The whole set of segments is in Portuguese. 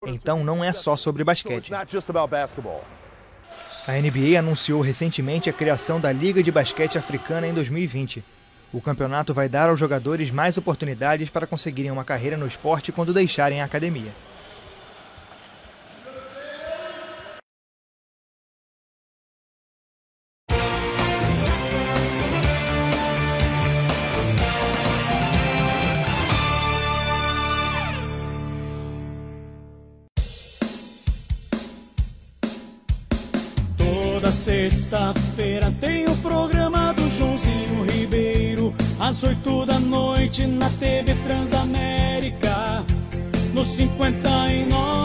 então não é só sobre basquete. A NBA anunciou recentemente a criação da Liga de Basquete Africana em 2020. O campeonato vai dar aos jogadores mais oportunidades para conseguirem uma carreira no esporte quando deixarem a academia. Toda sexta-feira tem o programa do Joãozinho Ribeiro, às 8 da noite na TV Transamérica, no 59.1.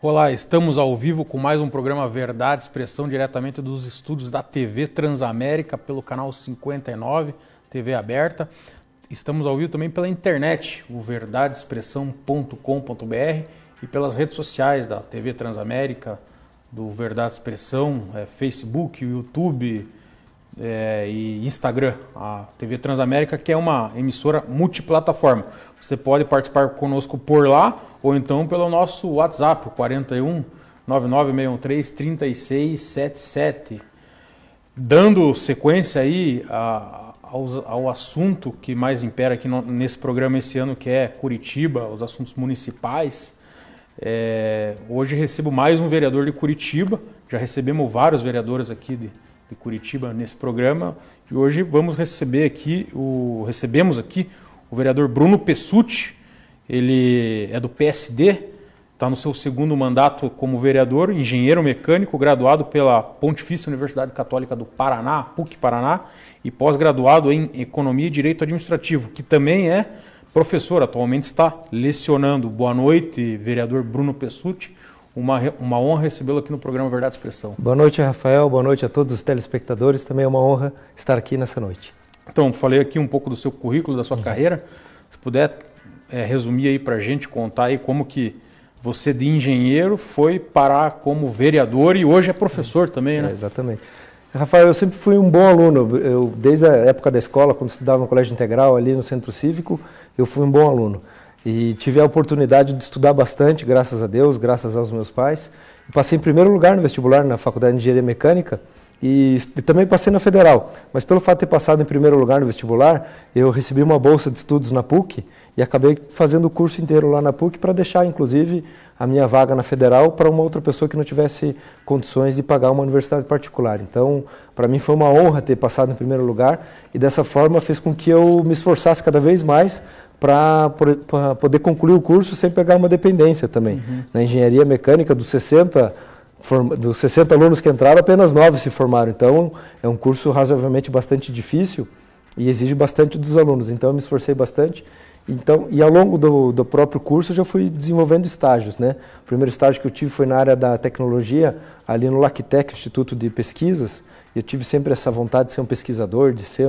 Olá, estamos ao vivo com mais um programa Verdade Expressão, diretamente dos estúdios da TV Transamérica, pelo canal 59, TV aberta. Estamos ao vivo também pela internet, o verdadeexpressão.com.br, e pelas redes sociais da TV Transamérica, do Verdade Expressão, Facebook, YouTube e Instagram. A TV Transamérica, que é uma emissora multiplataforma. Você pode participar conosco por lá, ou então pelo nosso WhatsApp, 41 99613 3677. Dando sequência aí ao assunto que mais impera aqui nesse programa esse ano, que é Curitiba, os assuntos municipais. Hoje recebo mais um vereador de Curitiba, já recebemos vários vereadores aqui de Curitiba nesse programa, e hoje recebemos aqui o vereador Bruno Pessutti. Ele é do PSD, está no seu segundo mandato como vereador, engenheiro mecânico, graduado pela Pontifícia Universidade Católica do Paraná, PUC Paraná, e pós-graduado em Economia e Direito Administrativo, que também é professor, atualmente está lecionando. Boa noite, vereador Bruno Pessutti. Uma honra recebê-lo aqui no programa Verdade Expressão. Boa noite, Rafael. Boa noite a todos os telespectadores. Também é uma honra estar aqui nessa noite. Então, falei aqui um pouco do seu currículo, da sua carreira. Se puder resumir aí para a gente, contar aí como que você de engenheiro foi parar como vereador e hoje é professor também, né? Exatamente. Rafael, eu sempre fui um bom aluno. Desde a época da escola, quando estudava no Colégio Integral, ali no Centro Cívico, eu fui um bom aluno. E tive a oportunidade de estudar bastante, graças a Deus, graças aos meus pais. Passei em primeiro lugar no vestibular na Faculdade de Engenharia Mecânica e também passei na Federal. Mas pelo fato de ter passado em primeiro lugar no vestibular, eu recebi uma bolsa de estudos na PUC e acabei fazendo o curso inteiro lá na PUC para deixar, inclusive, a minha vaga na Federal para uma outra pessoa que não tivesse condições de pagar uma universidade particular. Então, para mim foi uma honra ter passado em primeiro lugar e dessa forma fez com que eu me esforçasse cada vez mais para poder concluir o curso sem pegar uma dependência também. Na engenharia mecânica, dos 60 alunos que entraram, apenas 9 se formaram. Então, é um curso razoavelmente bastante difícil e exige bastante dos alunos. Então, eu me esforcei bastante. Então, e ao longo do próprio curso, eu já fui desenvolvendo estágios, né? O primeiro estágio que eu tive foi na área da tecnologia, ali no LACTEC, Instituto de Pesquisas. Eu tive sempre essa vontade de ser um pesquisador, de ser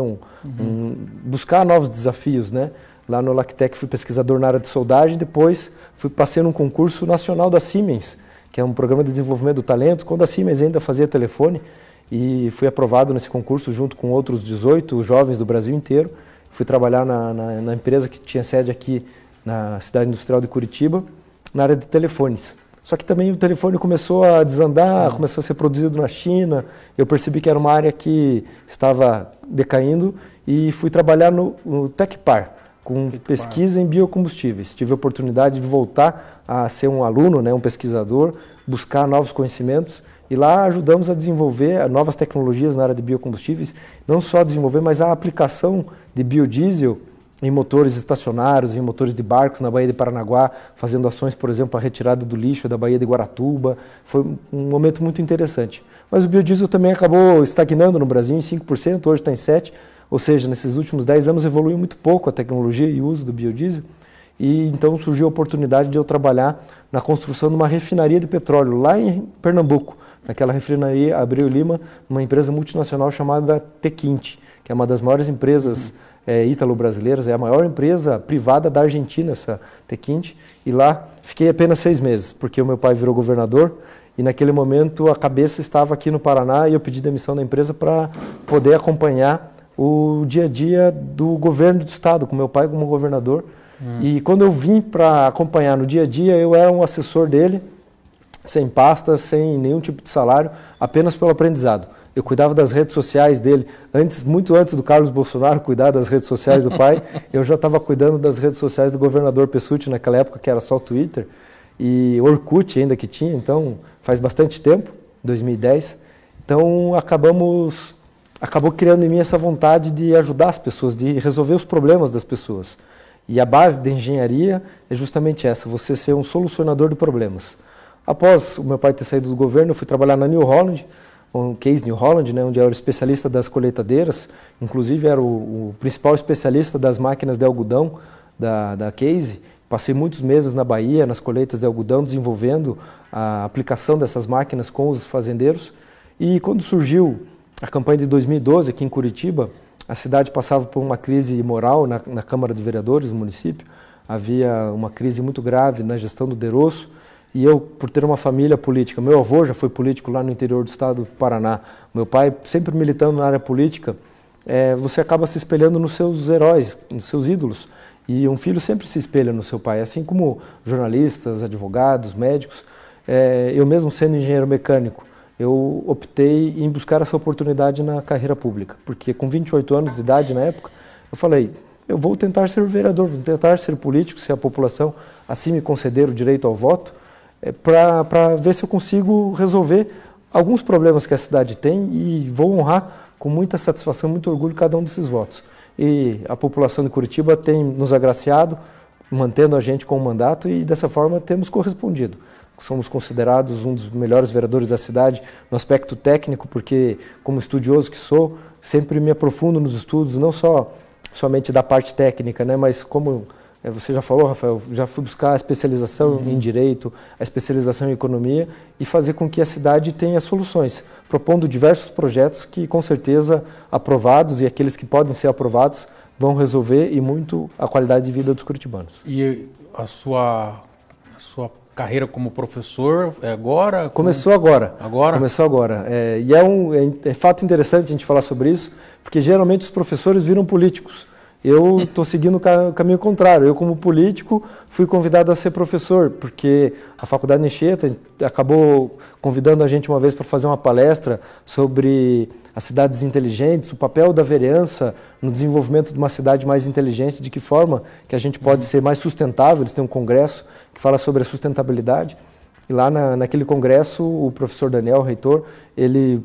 buscar novos desafios, né? Lá no LACTEC fui pesquisador na área de soldagem, depois passei num concurso nacional da Siemens, que é um programa de desenvolvimento do talento, quando a Siemens ainda fazia telefone, e fui aprovado nesse concurso junto com outros 18 jovens do Brasil inteiro. Fui trabalhar na empresa que tinha sede aqui na cidade industrial de Curitiba, na área de telefones. Só que também o telefone começou a desandar, começou a ser produzido na China, eu percebi que era uma área que estava decaindo e fui trabalhar no Tecpar, com pesquisa em biocombustíveis. Tive a oportunidade de voltar a ser um aluno, né, um pesquisador, buscar novos conhecimentos e lá ajudamos a desenvolver novas tecnologias na área de biocombustíveis, não só desenvolver, mas a aplicação de biodiesel em motores estacionários, em motores de barcos na Baía de Paranaguá, fazendo ações, por exemplo, a retirada do lixo da Baía de Guaratuba. Foi um momento muito interessante. Mas o biodiesel também acabou estagnando no Brasil em 5%, hoje está em 7%, ou seja, nesses últimos 10 anos evoluiu muito pouco a tecnologia e o uso do biodiesel. E então surgiu a oportunidade de eu trabalhar na construção de uma refinaria de petróleo lá em Pernambuco. Naquela refinaria Abreu Lima, uma empresa multinacional chamada Tequinte, que é uma das maiores empresas ítalo-brasileiras, é a maior empresa privada da Argentina, essa Tequinte. E lá fiquei apenas 6 meses, porque o meu pai virou governador e naquele momento a cabeça estava aqui no Paraná e eu pedi demissão da empresa para poder acompanhar o dia a dia do governo do estado, com meu pai como governador. E quando eu vim para acompanhar no dia a dia, eu era um assessor dele, sem pasta, sem nenhum tipo de salário, apenas pelo aprendizado. Eu cuidava das redes sociais dele, muito antes do Carlos Bolsonaro cuidar das redes sociais do pai, eu já estava cuidando das redes sociais do governador Pessutti naquela época, que era só o Twitter, e Orkut ainda que tinha, então faz bastante tempo, 2010. Então acabou criando em mim essa vontade de ajudar as pessoas, de resolver os problemas das pessoas. E a base da engenharia é justamente essa, você ser um solucionador de problemas. Após o meu pai ter saído do governo, eu fui trabalhar na New Holland, o Case New Holland, né, onde eu era o especialista das colheitadeiras, inclusive era o principal especialista das máquinas de algodão da Case. Passei muitos meses na Bahia, nas colheitas de algodão, desenvolvendo a aplicação dessas máquinas com os fazendeiros. E quando surgiu a campanha de 2012 aqui em Curitiba, a cidade passava por uma crise moral na Câmara de Vereadores do município. Havia uma crise muito grave na gestão do Derosso. E eu, por ter uma família política, meu avô já foi político lá no interior do estado do Paraná, meu pai sempre militando na área política, você acaba se espelhando nos seus heróis, nos seus ídolos. E um filho sempre se espelha no seu pai, assim como jornalistas, advogados, médicos. Eu mesmo sendo engenheiro mecânico, eu optei em buscar essa oportunidade na carreira pública, porque com 28 anos de idade na época, eu falei, eu vou tentar ser vereador, vou tentar ser político, se a população assim me conceder o direito ao voto, para ver se eu consigo resolver alguns problemas que a cidade tem e vou honrar com muita satisfação, muito orgulho cada um desses votos. E a população de Curitiba tem nos agraciado, mantendo a gente com o mandato e dessa forma temos correspondido. Somos considerados um dos melhores vereadores da cidade no aspecto técnico, porque como estudioso que sou, sempre me aprofundo nos estudos, não somente da parte técnica, né, mas como você já falou, Rafael, já fui buscar a especialização em Direito, a especialização em Economia e fazer com que a cidade tenha soluções, propondo diversos projetos que, com certeza, aprovados e aqueles que podem ser aprovados, vão resolver e muito a qualidade de vida dos curitibanos. E a sua carreira como professor é agora? Começou agora. Agora? Começou agora. E é fato interessante a gente falar sobre isso, porque geralmente os professores viram políticos. Eu estou seguindo o caminho contrário. Eu, como político, fui convidado a ser professor, porque a Faculdade Anchieta acabou convidando a gente uma vez para fazer uma palestra sobre as cidades inteligentes, o papel da vereança no desenvolvimento de uma cidade mais inteligente, de que forma que a gente pode ser mais sustentável. Eles têm um congresso que fala sobre a sustentabilidade. E lá naquele congresso, o professor Daniel, o reitor, ele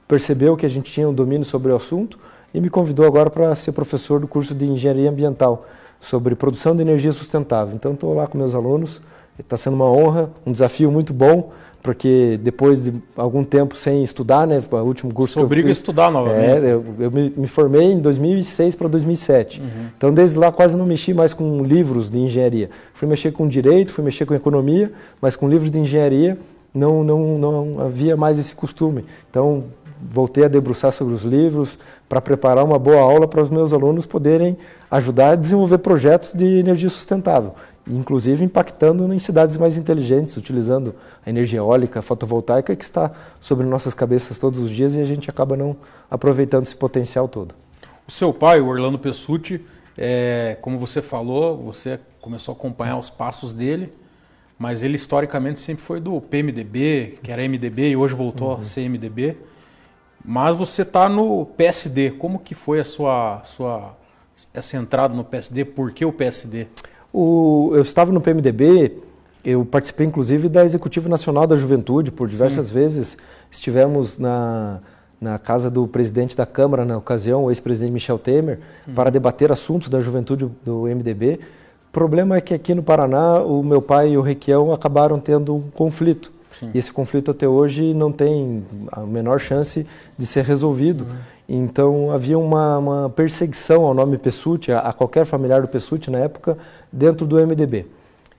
percebeu que a gente tinha um domínio sobre o assunto e me convidou agora para ser professor do curso de Engenharia Ambiental, sobre produção de energia sustentável. Então, estou lá com meus alunos, está sendo uma honra, um desafio muito bom, porque depois de algum tempo sem estudar, né, o último curso que eu fiz... Obriga a estudar novamente. Eu me formei em 2006 para 2007. Então, desde lá, quase não mexi mais com livros de engenharia. Fui mexer com direito, fui mexer com economia, mas com livros de engenharia não havia mais esse costume. Então, voltei a debruçar sobre os livros para preparar uma boa aula para os meus alunos poderem ajudar a desenvolver projetos de energia sustentável, inclusive impactando em cidades mais inteligentes, utilizando a energia eólica, fotovoltaica, que está sobre nossas cabeças todos os dias e a gente acaba não aproveitando esse potencial todo. O seu pai, o Orlando Pessutti, como você falou, você começou a acompanhar os passos dele, mas ele historicamente sempre foi do PMDB, que era MDB e hoje voltou a ser MDB. Mas você está no PSD. Como que foi essa entrada no PSD? Por que o PSD? Eu estava no PMDB, eu participei inclusive da Executiva Nacional da Juventude, por diversas vezes estivemos na casa do presidente da Câmara, na ocasião, o ex-presidente Michel Temer, para debater assuntos da juventude do MDB. O problema é que aqui no Paraná, o meu pai e o Requião acabaram tendo um conflito. Sim. E esse conflito até hoje não tem a menor chance de ser resolvido. Então havia uma perseguição ao nome Pessutti, a qualquer familiar do Pessutti na época, dentro do MDB.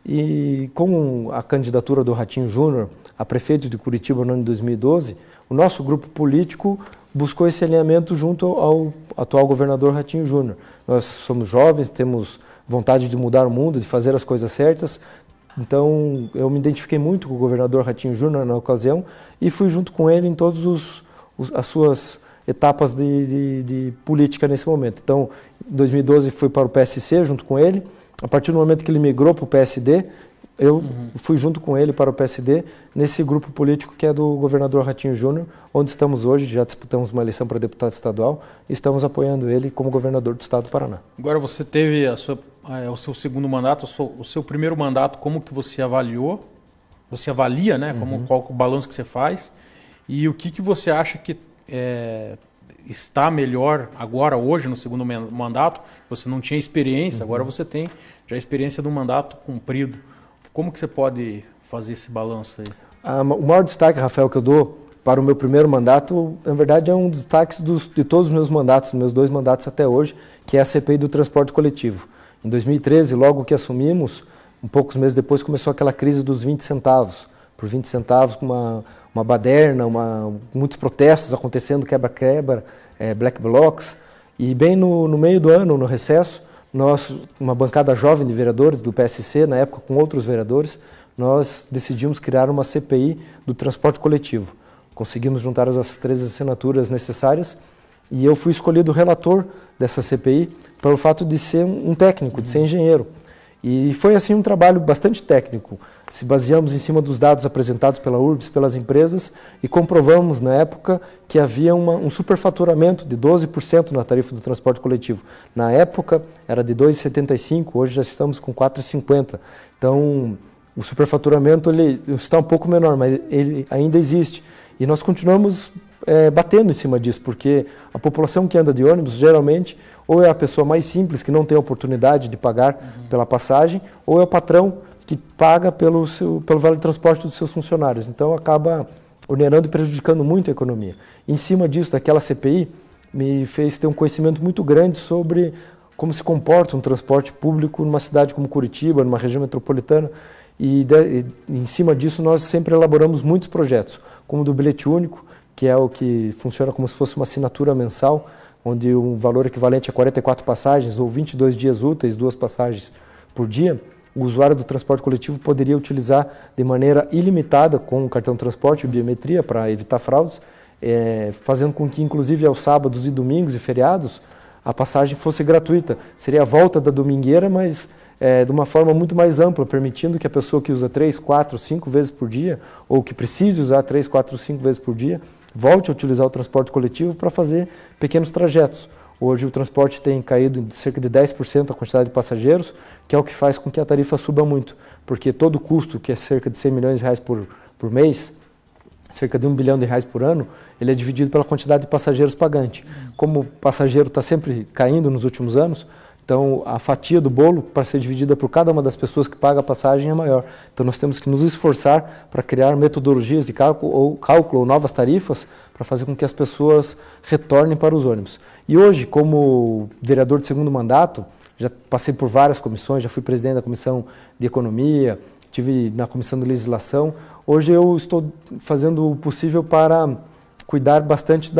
E com a candidatura do Ratinho Júnior a prefeito de Curitiba no ano de 2012, o nosso grupo político buscou esse alinhamento junto ao atual governador Ratinho Júnior. Nós somos jovens, temos vontade de mudar o mundo, de fazer as coisas certas. Então eu me identifiquei muito com o governador Ratinho Júnior na ocasião e fui junto com ele em todas as suas etapas de política nesse momento. Então, em 2012 fui para o PSC junto com ele. A partir do momento que ele migrou para o PSD, eu fui junto com ele para o PSD, nesse grupo político que é do governador Ratinho Júnior, onde estamos hoje, já disputamos uma eleição para deputado estadual e estamos apoiando ele como governador do estado do Paraná. Agora você teve o seu segundo mandato, o seu primeiro mandato, como que você avaliou? Você avalia, né? Qual o balanço que você faz? E o que você acha que está melhor agora, hoje, no segundo mandato? Você não tinha experiência, agora você tem já a experiência do mandato cumprido. Como que você pode fazer esse balanço aí? O maior destaque, Rafael, que eu dou para o meu primeiro mandato, na verdade, é um dos destaques de todos os meus mandatos, meus 2 mandatos até hoje, que é a CPI do transporte coletivo. Em 2013, logo que assumimos, poucos meses depois, começou aquela crise dos 20 centavos. Por 20 centavos, com uma baderna, muitos protestos acontecendo, quebra-quebra, black blocs. E bem no meio do ano, no recesso, nós, uma bancada jovem de vereadores do PSC, na época com outros vereadores, nós decidimos criar uma CPI do transporte coletivo. Conseguimos juntar as 13 assinaturas necessárias e eu fui escolhido relator dessa CPI pelo fato de ser um técnico, de ser engenheiro. E foi assim um trabalho bastante técnico. Se baseamos em cima dos dados apresentados pela URBS, pelas empresas, e comprovamos na época que havia um superfaturamento de 12% na tarifa do transporte coletivo. Na época era de 2,75, hoje já estamos com 4,50. Então o superfaturamento ele está um pouco menor, mas ele ainda existe. E nós continuamos batendo em cima disso, porque a população que anda de ônibus geralmente ou é a pessoa mais simples, que não tem a oportunidade de pagar pela passagem, ou é o patrão que paga pelo vale de transporte dos seus funcionários. Então acaba onerando e prejudicando muito a economia. Em cima disso, daquela CPI, me fez ter um conhecimento muito grande sobre como se comporta um transporte público numa cidade como Curitiba, numa região metropolitana. E em cima disso nós sempre elaboramos muitos projetos, como o do bilhete único, que é o que funciona como se fosse uma assinatura mensal, onde um valor equivalente a 44 passagens ou 22 dias úteis, 2 passagens por dia, o usuário do transporte coletivo poderia utilizar de maneira ilimitada com o cartão de transporte e biometria para evitar fraudes, fazendo com que, inclusive, aos sábados e domingos e feriados, a passagem fosse gratuita. Seria a volta da domingueira, mas de uma forma muito mais ampla, permitindo que a pessoa que usa 3, 4, 5 vezes por dia, ou que precise usar 3, 4, 5 vezes por dia, volte a utilizar o transporte coletivo para fazer pequenos trajetos. Hoje o transporte tem caído em cerca de 10% a quantidade de passageiros, que é o que faz com que a tarifa suba muito, porque todo o custo, que é cerca de 100 milhões de reais por mês, cerca de R$1 bilhão por ano, ele é dividido pela quantidade de passageiros pagantes. Como o passageiro está sempre caindo nos últimos anos, então a fatia do bolo, para ser dividida por cada uma das pessoas que paga a passagem, é maior. Então nós temos que nos esforçar para criar metodologias de cálculo ou novas tarifas para fazer com que as pessoas retornem para os ônibus. E hoje, como vereador de segundo mandato, já passei por várias comissões, já fui presidente da Comissão de Economia, estive na Comissão de Legislação. Hoje eu estou fazendo o possível para cuidar bastante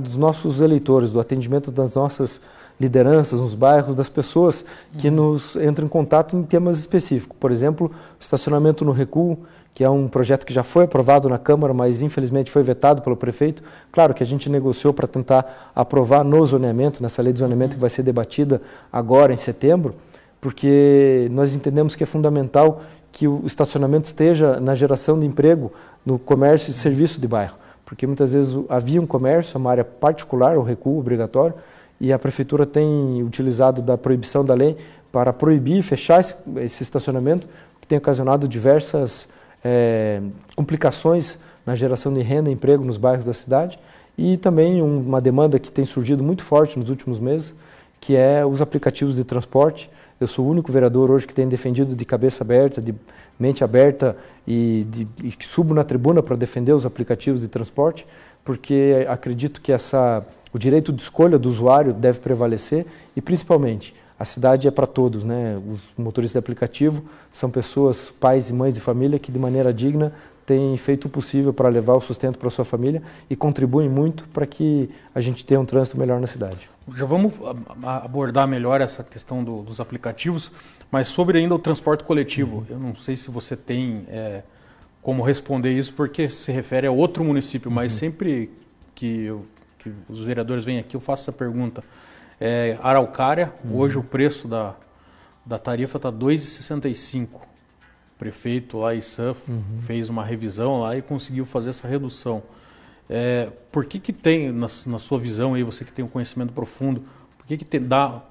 dos nossos eleitores, do atendimento das nossas lideranças nos bairros, das pessoas que nos entram em contato em temas específicos. Por exemplo, o estacionamento no recuo, que é um projeto que já foi aprovado na Câmara, mas infelizmente foi vetado pelo prefeito. Claro que a gente negociou para tentar aprovar no zoneamento, nessa lei de zoneamento que vai ser debatida agora em setembro, porque nós entendemos que é fundamental que o estacionamento esteja na geração de emprego no comércio e serviço de bairro, porque muitas vezes havia um comércio, uma área particular, o recuo obrigatório, e a Prefeitura tem utilizado da proibição da lei para proibir e fechar esse estacionamento, que tem ocasionado diversas complicações na geração de renda e emprego nos bairros da cidade, e também uma demanda que tem surgido muito forte nos últimos meses, que é os aplicativos de transporte. Eu sou o único vereador hoje que tem defendido de cabeça aberta, de mente aberta e que subo na tribuna para defender os aplicativos de transporte, porque acredito que o direito de escolha do usuário deve prevalecer e, principalmente, a cidade é para todos, né? Os motoristas de aplicativo são pessoas, pais e mães de família que de maneira digna têm feito o possível para levar o sustento para a sua família e contribuem muito para que a gente tenha um trânsito melhor na cidade. Já vamos abordar melhor essa questão dos aplicativos, mas sobre ainda o transporte coletivo. Eu não sei se você tem como responder isso, porque se refere a outro município, mas sempre que os vereadores vêm aqui eu faço essa pergunta. Araucária, hoje o preço da tarifa está R$ 2,65. O prefeito lá, Isam, fez uma revisão lá e conseguiu fazer essa redução. Por que tem, na sua visão, aí, você que tem um conhecimento profundo, por que dá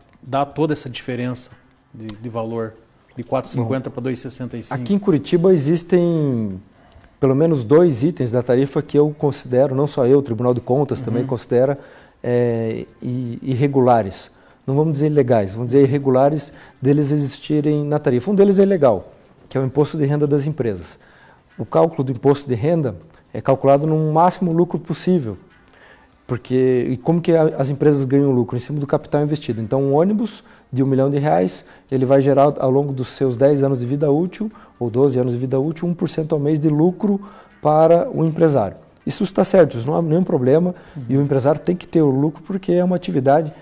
toda essa diferença de valor de R$ 4,50 para R$ 2,65? Aqui em Curitiba existem pelo menos 2 itens da tarifa que eu considero, não só eu, o Tribunal de Contas também considera irregulares. Não vamos dizer ilegais, vamos dizer irregulares deles existirem na tarifa. Um deles é ilegal, que é o imposto de renda das empresas. O cálculo do imposto de renda é calculado no máximo lucro possível. E como que as empresas ganham lucro? Em cima do capital investido. Então, um ônibus de R$ 1 milhão, ele vai gerar ao longo dos seus 10 anos de vida útil, ou 12 anos de vida útil, 1% ao mês de lucro para o empresário. Isso está certo, isso não há nenhum problema, e o empresário tem que ter o lucro porque é uma atividade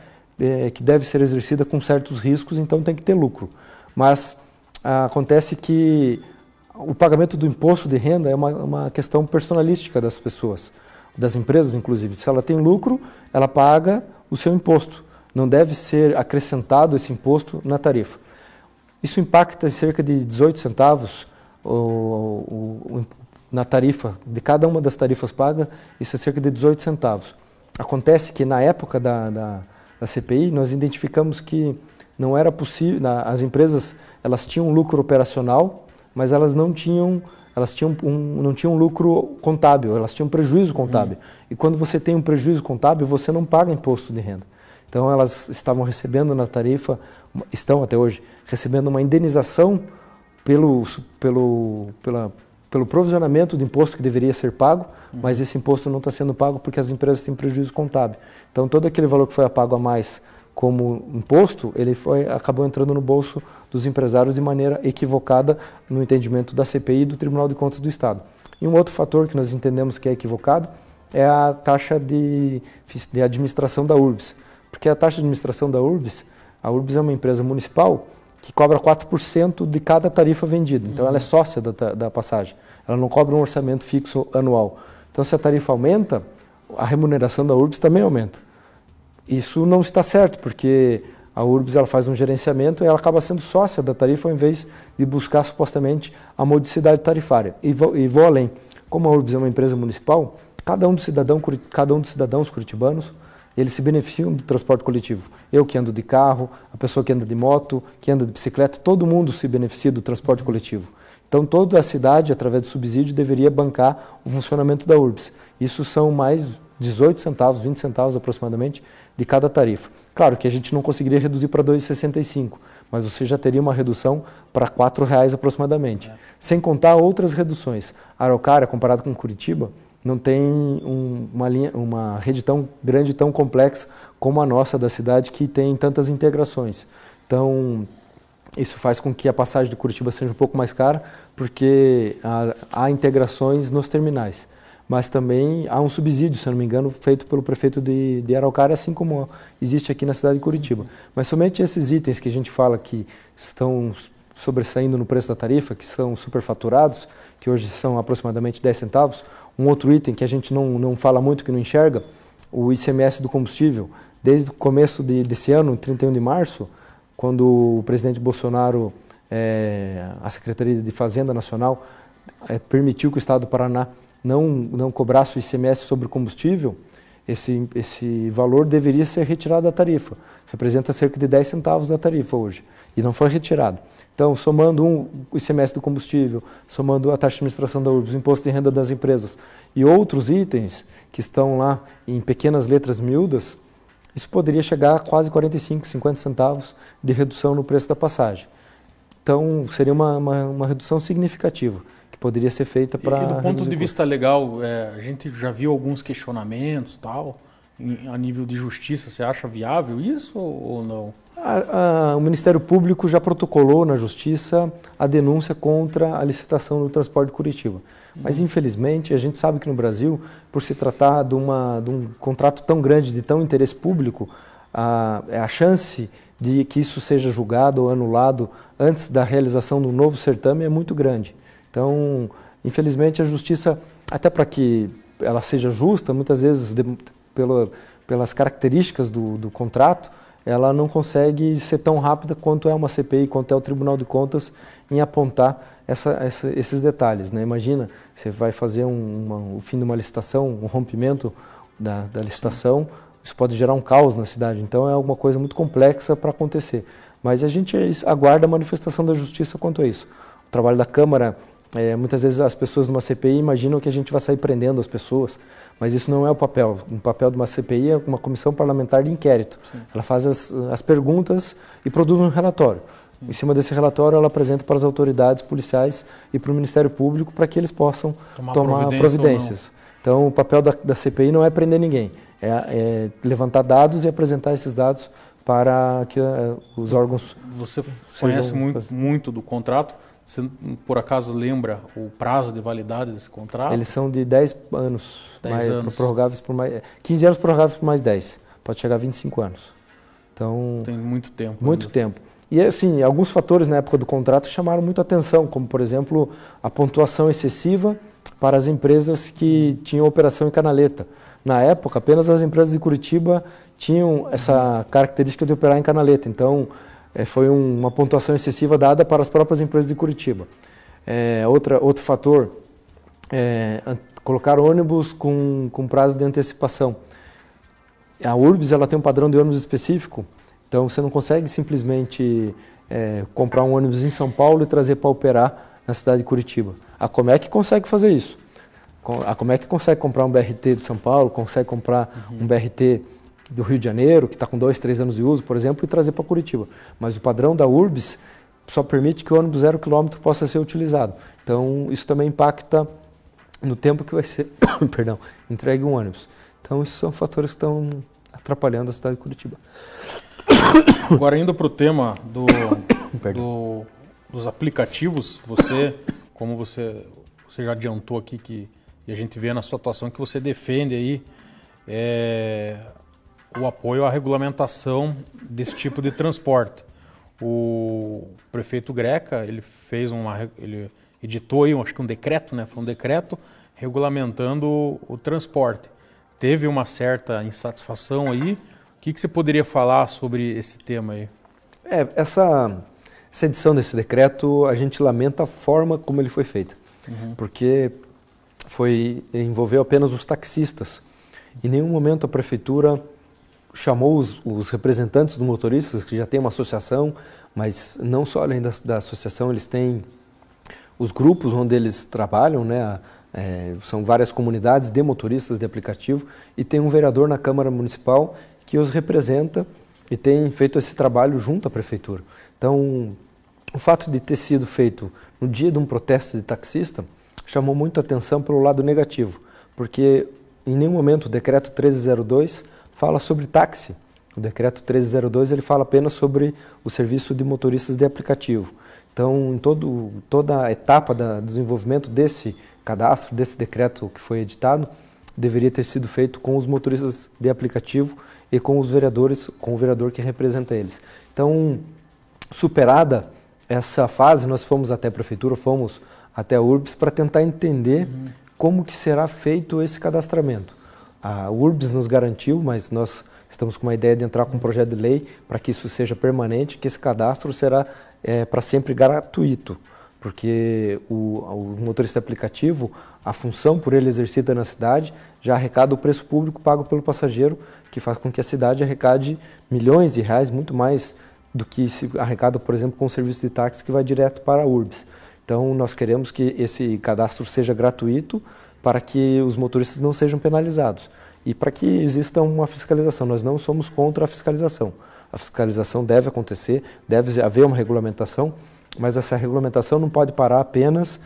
que deve ser exercida com certos riscos, então tem que ter lucro. Mas acontece que o pagamento do imposto de renda é uma questão personalística das pessoas, das empresas inclusive. Se ela tem lucro, ela paga o seu imposto. Não deve ser acrescentado esse imposto na tarifa. Isso impacta em cerca de 18 centavos na tarifa, de cada uma das tarifas pagas, isso é cerca de 18 centavos. Acontece que na época da CPI, nós identificamos que não era possível, as empresas elas tinham lucro operacional, mas elas não tinham lucro contábil, elas tinham prejuízo contábil. E quando você tem um prejuízo contábil, você não paga imposto de renda. Então elas estavam recebendo na tarifa, estão até hoje, recebendo uma indenização pelo provisionamento do imposto que deveria ser pago, mas esse imposto não está sendo pago porque as empresas têm prejuízo contábil. Então todo aquele valor que foi pago a mais como imposto, ele acabou entrando no bolso dos empresários de maneira equivocada no entendimento da CPI e do Tribunal de Contas do Estado. E um outro fator que nós entendemos que é equivocado é a taxa de administração da URBS. Porque a taxa de administração da URBS, a URBS é uma empresa municipal que cobra 4% de cada tarifa vendida. Então ela é sócia da passagem. Ela não cobra um orçamento fixo anual. Então se a tarifa aumenta, a remuneração da URBS também aumenta. Isso não está certo, porque a URBS ela faz um gerenciamento e ela acaba sendo sócia da tarifa ao invés de buscar supostamente a modicidade tarifária. E vou além. Como a URBS é uma empresa municipal, cada um dos cidadãos curitibanos, eles se beneficiam do transporte coletivo. Eu que ando de carro, a pessoa que anda de moto, que anda de bicicleta, todo mundo se beneficia do transporte coletivo. Então toda a cidade, através do subsídio, deveria bancar o funcionamento da URBS. Isso são mais 18 centavos, 20 centavos aproximadamente, de cada tarifa. Claro que a gente não conseguiria reduzir para R$ 2,65, mas você já teria uma redução para R$ 4,00 aproximadamente. Sem contar outras reduções. A Araucária, comparado com Curitiba, não tem uma rede tão grande, tão complexa como a nossa da cidade, que tem tantas integrações. Então, isso faz com que a passagem de Curitiba seja um pouco mais cara, porque há integrações nos terminais. Mas também há um subsídio, se não me engano, feito pelo prefeito de Araucária, assim como existe aqui na cidade de Curitiba. Mas somente esses itens que a gente fala que estão sobressaindo no preço da tarifa, que são superfaturados, que hoje são aproximadamente 10 centavos. Um outro item que a gente não fala muito, que não enxerga, o ICMS do combustível. Desde o começo desse ano, 31 de março, quando o presidente Bolsonaro, a Secretaria de Fazenda Nacional, permitiu que o Estado do Paraná não cobrasse o ICMS sobre o combustível, esse valor deveria ser retirado da tarifa. Representa cerca de 10 centavos da tarifa hoje, e não foi retirado. Então, somando o ICMS do combustível, somando a taxa de administração da URBS, o imposto de renda das empresas e outros itens que estão lá em pequenas letras miúdas, isso poderia chegar a quase 45, 50 centavos de redução no preço da passagem. Então, seria uma redução significativa que poderia ser feita para... E do ponto de vista legal, a gente já viu alguns questionamentos, tal, a nível de justiça. Você acha viável isso ou não? O Ministério Público já protocolou na Justiça a denúncia contra a licitação do transporte de Curitiba. Mas, infelizmente, a gente sabe que no Brasil, por se tratar de um contrato tão grande, de tão interesse público, a chance de que isso seja julgado ou anulado antes da realização do novo certame é muito grande. Então, infelizmente, a Justiça, até para que ela seja justa, muitas vezes, pelas características do contrato, ela não consegue ser tão rápida quanto é uma CPI, quanto é o Tribunal de Contas, em apontar esses detalhes, né? Imagina, você vai fazer o fim de uma licitação, um rompimento da licitação, isso pode gerar um caos na cidade. Então é alguma coisa muito complexa para acontecer. Mas a gente aguarda a manifestação da Justiça quanto a isso. O trabalho da Câmara, muitas vezes as pessoas numa CPI imaginam que a gente vai sair prendendo as pessoas, mas isso não é o papel. O papel de uma CPI é uma comissão parlamentar de inquérito. Sim. Ela faz as perguntas e produz um relatório. Em cima desse relatório, ela apresenta para as autoridades policiais e para o Ministério Público para que eles possam tomar providências. Então, o papel da CPI não é prender ninguém, é levantar dados e apresentar esses dados para que os órgãos... Você conhece muito do contrato. Você, por acaso, lembra o prazo de validade desse contrato? Eles são de 10 anos, 10 anos. Prorrogáveis por mais... 15 anos prorrogáveis por mais 10. Pode chegar a 25 anos. Então, tem muito tempo. Muito tempo. E, assim, alguns fatores na época do contrato chamaram muito atenção, como, por exemplo, a pontuação excessiva para as empresas que tinham operação em canaleta. Na época, apenas as empresas de Curitiba tinham essa característica de operar em canaleta. Então, foi uma pontuação excessiva dada para as próprias empresas de Curitiba. Outro fator, colocar ônibus com prazo de antecipação. A URBS ela tem um padrão de ônibus específico, então você não consegue simplesmente comprar um ônibus em São Paulo e trazer para operar na cidade de Curitiba. A Comec consegue fazer isso. A Comec consegue comprar um BRT de São Paulo, consegue comprar um BRT do Rio de Janeiro, que está com 2, 3 anos de uso, por exemplo, e trazer para Curitiba. Mas o padrão da URBS só permite que o ônibus 0 km possa ser utilizado. Então, isso também impacta no tempo que vai ser entregue um ônibus. Então, esses são fatores que estão atrapalhando a cidade de Curitiba. Agora, indo para o tema dos aplicativos, como você já adiantou aqui, e a gente vê na sua atuação que você defende aí o apoio à regulamentação desse tipo de transporte. O prefeito Greca, ele editou aí, acho que um decreto, né? Foi um decreto regulamentando o transporte. Teve uma certa insatisfação aí. O que você poderia falar sobre esse tema aí? Essa edição desse decreto, a gente lamenta a forma como ele foi feito. Porque envolveu apenas os taxistas. Em nenhum momento a prefeitura chamou os representantes dos motoristas, que já tem uma associação, mas não só além da associação, eles têm os grupos onde eles trabalham, né? São várias comunidades de motoristas de aplicativo, e tem um vereador na Câmara Municipal que os representa e tem feito esse trabalho junto à prefeitura. Então, o fato de ter sido feito no dia de um protesto de taxista chamou muito a atenção pelo lado negativo, porque em nenhum momento o decreto 1302 fala sobre táxi. O decreto 1302 ele fala apenas sobre o serviço de motoristas de aplicativo. Então, em toda a etapa do desenvolvimento desse cadastro, desse decreto que foi editado, deveria ter sido feito com os motoristas de aplicativo e com os vereadores, com o vereador que representa eles. Então, superada essa fase, nós fomos até a prefeitura, fomos até a URBS para tentar entender como que será feito esse cadastramento. A URBS nos garantiu, mas nós estamos com uma ideia de entrar com um projeto de lei para que isso seja permanente, que esse cadastro será para sempre gratuito, porque o motorista aplicativo, a função por ele exercida na cidade, já arrecada o preço público pago pelo passageiro, que faz com que a cidade arrecade milhões de reais, muito mais do que se arrecada, por exemplo, com o serviço de táxi que vai direto para a URBS. Então, nós queremos que esse cadastro seja gratuito para que os motoristas não sejam penalizados e para que exista uma fiscalização. Nós não somos contra a fiscalização. A fiscalização deve acontecer, deve haver uma regulamentação, mas essa regulamentação não pode parar apenas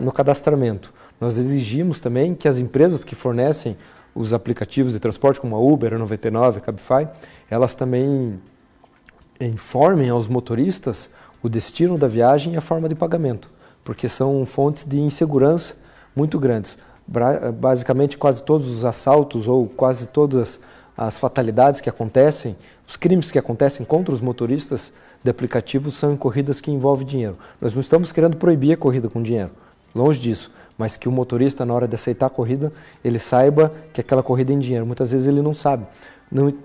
no cadastramento. Nós exigimos também que as empresas que fornecem os aplicativos de transporte, como a Uber, a 99, a Cabify, elas também informem aos motoristas o destino da viagem e a forma de pagamento, porque são fontes de insegurança muito grandes. Basicamente, quase todos os assaltos ou quase todas as fatalidades que acontecem, os crimes que acontecem contra os motoristas de aplicativos são em corridas que envolvem dinheiro. Nós não estamos querendo proibir a corrida com dinheiro, longe disso, mas que o motorista, na hora de aceitar a corrida, ele saiba que aquela corrida é em dinheiro. Muitas vezes ele não sabe.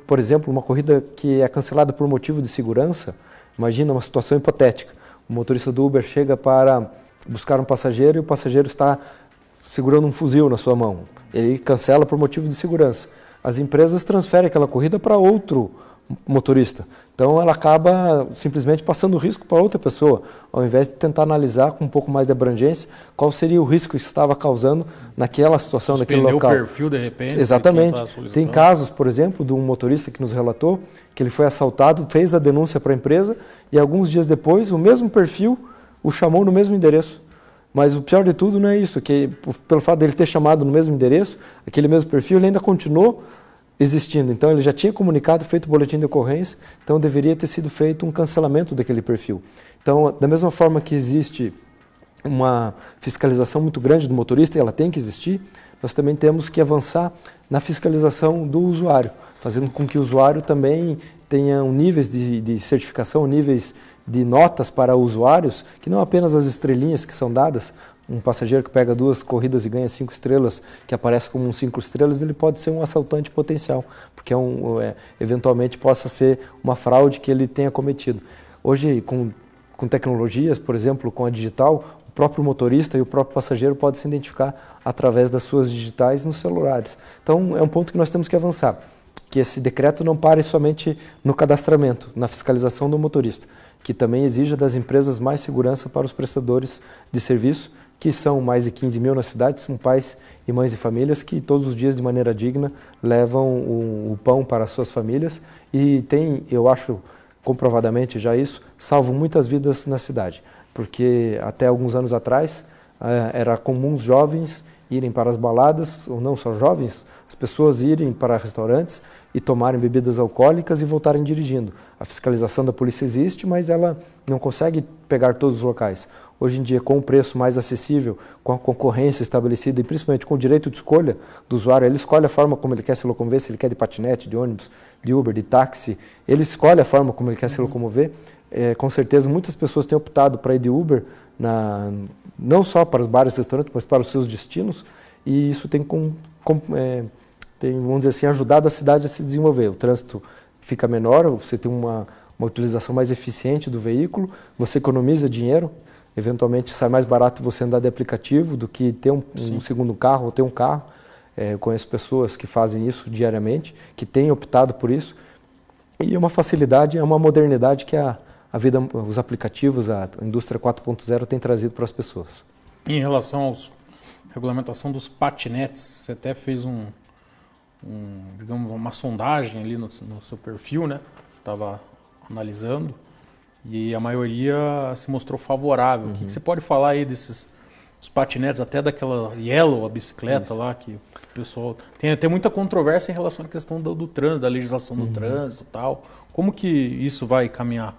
Por exemplo, uma corrida que é cancelada por motivo de segurança, imagina uma situação hipotética. O motorista do Uber chega para buscar um passageiro e o passageiro está segurando um fuzil na sua mão. Ele cancela por motivo de segurança. As empresas transferem aquela corrida para outro motorista. Então ela acaba simplesmente passando o risco para outra pessoa, ao invés de tentar analisar com um pouco mais de abrangência qual seria o risco que estava causando naquela situação, naquele local. O perfil de repente. Exatamente. Tem casos, por exemplo, de um motorista que nos relatou que ele foi assaltado, fez a denúncia para a empresa e alguns dias depois o mesmo perfil o chamou no mesmo endereço. Mas o pior de tudo não é isso, que pelo fato dele ter chamado no mesmo endereço, aquele mesmo perfil, ele ainda continuou existindo. Então ele já tinha comunicado, feito o boletim de ocorrência, então deveria ter sido feito um cancelamento daquele perfil. Então, da mesma forma que existe uma fiscalização muito grande do motorista, e ela tem que existir, nós também temos que avançar na fiscalização do usuário, fazendo com que o usuário também tenha níveis de certificação, níveis de notas para usuários, que não apenas as estrelinhas que são dadas. Um passageiro que pega 2 corridas e ganha 5 estrelas, que aparece como um 5 estrelas, ele pode ser um assaltante potencial, porque eventualmente possa ser uma fraude que ele tenha cometido. Hoje, com tecnologias, por exemplo, com a digital, o próprio motorista e o próprio passageiro podem se identificar através das suas digitais nos celulares. Então, é um ponto que nós temos que avançar, que esse decreto não pare somente no cadastramento, na fiscalização do motorista, que também exija das empresas mais segurança para os prestadores de serviço, que são mais de 15 mil na cidade, são pais e mães de famílias que todos os dias de maneira digna levam o pão para as suas famílias e tem, eu acho comprovadamente já isso, salvam muitas vidas na cidade, porque até alguns anos atrás era comum os jovens irem para as baladas, ou não só jovens, as pessoas irem para restaurantes e tomarem bebidas alcoólicas e voltarem dirigindo. A fiscalização da polícia existe, mas ela não consegue pegar todos os locais. Hoje em dia, com o preço mais acessível, com a concorrência estabelecida e principalmente com o direito de escolha do usuário, ele escolhe a forma como ele quer se locomover, se ele quer de patinete, de ônibus, de Uber, de táxi, ele escolhe a forma como ele quer se locomover. Com certeza, muitas pessoas têm optado para ir de Uber, não só para os bares e restaurantes, mas para os seus destinos, e isso tem, vamos dizer assim, ajudado a cidade a se desenvolver. O trânsito fica menor, você tem uma utilização mais eficiente do veículo, você economiza dinheiro, eventualmente sai mais barato você andar de aplicativo do que ter um segundo carro ou ter um carro. Eu conheço pessoas que fazem isso diariamente, que têm optado por isso, e é uma facilidade, é uma modernidade que a vida, os aplicativos, a indústria 4.0 tem trazido para as pessoas. Em relação à regulamentação dos patinetes, você até fez digamos, uma sondagem ali no seu perfil, né? Estava analisando e a maioria se mostrou favorável. O que você pode falar aí desses patinetes, até daquela Yellow, a bicicleta lá, que o pessoal... Tem muita controvérsia em relação à questão do trânsito, da legislação do trânsito e tal. Como que isso vai caminhar?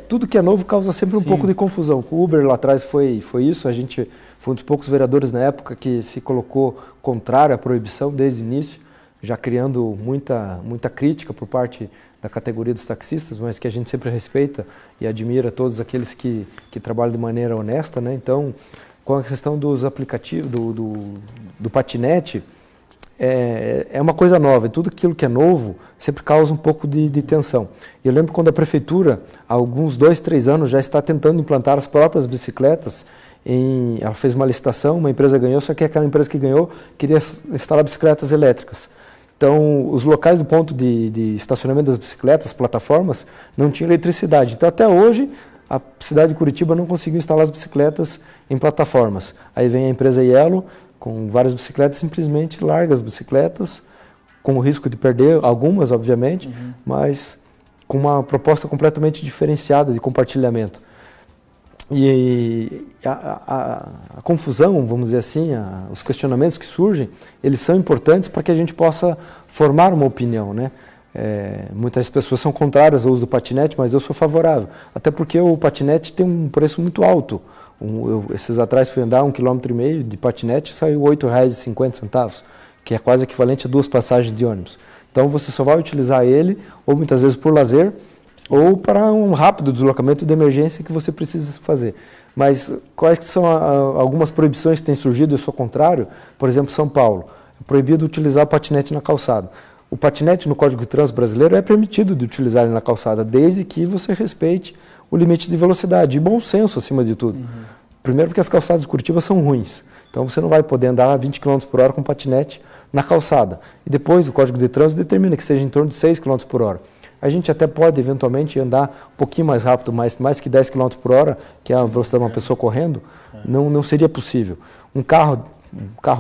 Tudo que é novo causa sempre um pouco de confusão. O Uber lá atrás foi isso, a gente foi um dos poucos vereadores na época que se colocou contrário à proibição desde o início, já criando muita crítica por parte da categoria dos taxistas, mas que a gente sempre respeita e admira todos aqueles que trabalham de maneira honesta, né? Então, com a questão dos aplicativos, do patinete, é uma coisa nova, e tudo aquilo que é novo sempre causa um pouco de tensão. Eu lembro quando a prefeitura, há alguns 2, 3 anos, já está tentando implantar as próprias bicicletas. Ela fez uma licitação, uma empresa ganhou, só que aquela empresa que ganhou queria instalar bicicletas elétricas. Então, os locais do ponto de estacionamento das bicicletas, plataformas, não tinham eletricidade. Então, até hoje, a cidade de Curitiba não conseguiu instalar as bicicletas em plataformas. Aí vem a empresa Yellow, com várias bicicletas, simplesmente larga as bicicletas, com o risco de perder algumas, obviamente, mas com uma proposta completamente diferenciada de compartilhamento. E a confusão, vamos dizer assim, os questionamentos que surgem, eles são importantes para que a gente possa formar uma opinião, né? Muitas pessoas são contrárias ao uso do patinete, mas eu sou favorável. Até porque o patinete tem um preço muito alto. Esses atrás fui andar 1,5 km de patinete e saiu R$ 8,50, que é quase equivalente a 2 passagens de ônibus. Então você só vai utilizar ele, ou muitas vezes por lazer, ou para um rápido deslocamento de emergência que você precisa fazer. Mas quais são algumas proibições que têm surgido? Eu sou contrário. Por exemplo, São Paulo, é proibido utilizar o patinete na calçada. O patinete no Código de Trânsito brasileiro é permitido de utilizar ele na calçada, desde que você respeite o limite de velocidade e bom senso acima de tudo. Primeiro porque as calçadas de Curitiba são ruins, então você não vai poder andar a 20 km por hora com patinete na calçada. E depois o Código de Trânsito determina que seja em torno de 6 km por hora. A gente até pode eventualmente andar um pouquinho mais rápido, mais que 10 km por hora, que é a velocidade de uma pessoa correndo, não seria possível.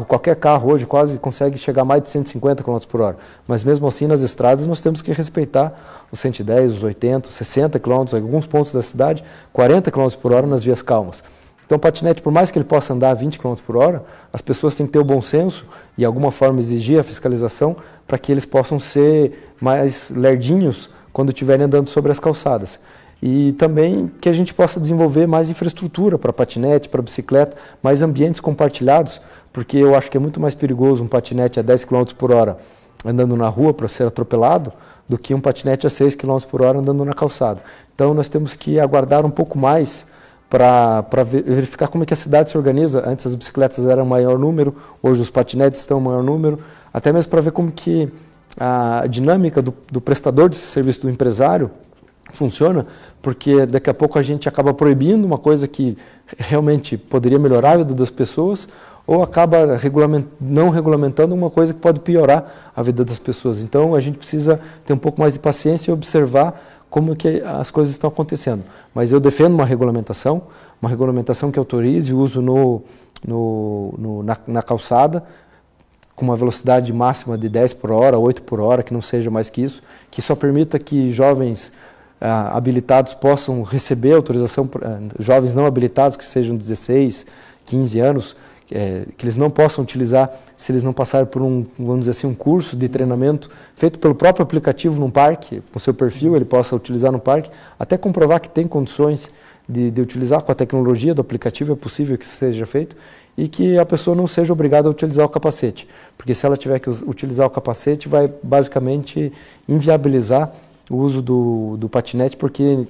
Qualquer carro hoje quase consegue chegar a mais de 150 km por hora, mas mesmo assim nas estradas nós temos que respeitar os 110, os 80, os 60 km, em alguns pontos da cidade, 40 km por hora nas vias calmas. Então o patinete, por mais que ele possa andar a 20 km por hora, as pessoas têm que ter o bom senso e de alguma forma exigir a fiscalização para que eles possam ser mais lerdinhos quando estiverem andando sobre as calçadas. E também que a gente possa desenvolver mais infraestrutura para patinete, para bicicleta, mais ambientes compartilhados, porque eu acho que é muito mais perigoso um patinete a 10 km por hora andando na rua para ser atropelado do que um patinete a 6 km por hora andando na calçada. Então nós temos que aguardar um pouco mais para verificar como é que a cidade se organiza. Antes as bicicletas eram maior número, hoje os patinetes estão em maior número, até mesmo para ver como que a dinâmica do prestador desse serviço, do empresário, funciona, porque daqui a pouco a gente acaba proibindo uma coisa que realmente poderia melhorar a vida das pessoas, ou acaba não regulamentando uma coisa que pode piorar a vida das pessoas. Então a gente precisa ter um pouco mais de paciência e observar como que as coisas estão acontecendo. Mas eu defendo uma regulamentação que autorize o uso na calçada, com uma velocidade máxima de 10 por hora, 8 por hora, que não seja mais que isso, que só permita que jovens habilitados possam receber autorização, jovens não habilitados, que sejam 16, 15 anos, que eles não possam utilizar se eles não passarem por vamos dizer assim, um curso de treinamento feito pelo próprio aplicativo num parque, com seu perfil, ele possa utilizar no parque, até comprovar que tem condições de utilizar com a tecnologia do aplicativo, é possível que isso seja feito, e que a pessoa não seja obrigada a utilizar o capacete, porque se ela tiver que utilizar o capacete, vai basicamente inviabilizar o uso do patinete, porque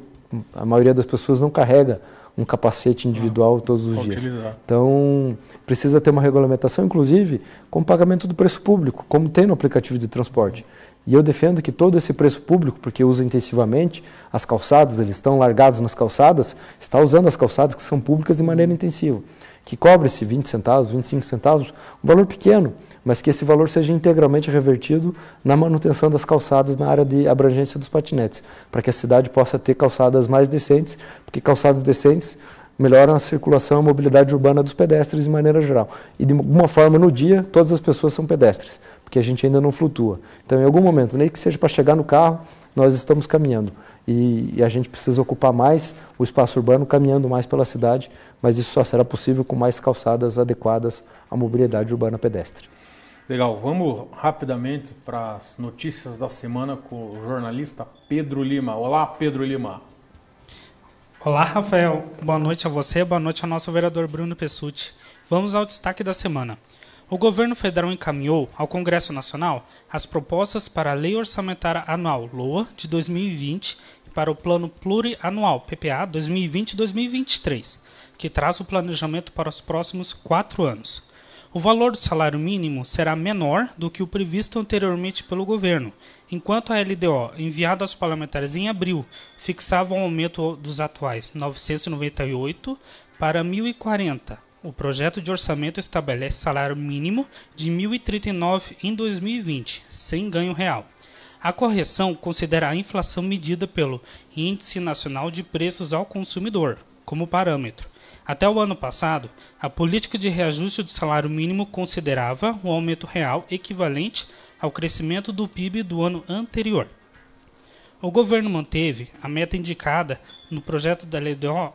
a maioria das pessoas não carrega um capacete individual todos os dias. Então, precisa ter uma regulamentação, inclusive, com o pagamento do preço público, como tem no aplicativo de transporte. E eu defendo que todo esse preço público, porque usa intensivamente as calçadas, eles estão largados nas calçadas, está usando as calçadas que são públicas de maneira intensiva, que cobre-se 20 centavos, 25 centavos, um valor pequeno, mas que esse valor seja integralmente revertido na manutenção das calçadas na área de abrangência dos patinetes, para que a cidade possa ter calçadas mais decentes, porque calçadas decentes melhoram a circulação e a mobilidade urbana dos pedestres de maneira geral. E de alguma forma, no dia, todas as pessoas são pedestres, porque a gente ainda não flutua. Então, em algum momento, nem que seja para chegar no carro, nós estamos caminhando. E a gente precisa ocupar mais o espaço urbano caminhando mais pela cidade, mas isso só será possível com mais calçadas adequadas à mobilidade urbana pedestre. Legal, vamos rapidamente para as notícias da semana com o jornalista Pedro Lima. Olá, Pedro Lima. Olá, Rafael. Boa noite a você, boa noite ao nosso vereador Bruno Pessutti. Vamos ao destaque da semana. O governo federal encaminhou ao Congresso Nacional as propostas para a Lei Orçamentária Anual, LOA, de 2020 e para o Plano Plurianual, PPA, 2020-2023, que traz o planejamento para os próximos 4 anos. O valor do salário mínimo será menor do que o previsto anteriormente pelo governo, enquanto a LDO, enviada aos parlamentares em abril, fixava um aumento dos atuais 998 para 1.040. O projeto de orçamento estabelece salário mínimo de 1.039 em 2020, sem ganho real. A correção considera a inflação medida pelo Índice Nacional de Preços ao Consumidor como parâmetro. Até o ano passado, a política de reajuste do salário mínimo considerava um aumento real equivalente ao crescimento do PIB do ano anterior. O governo manteve a meta indicada no projeto da LDO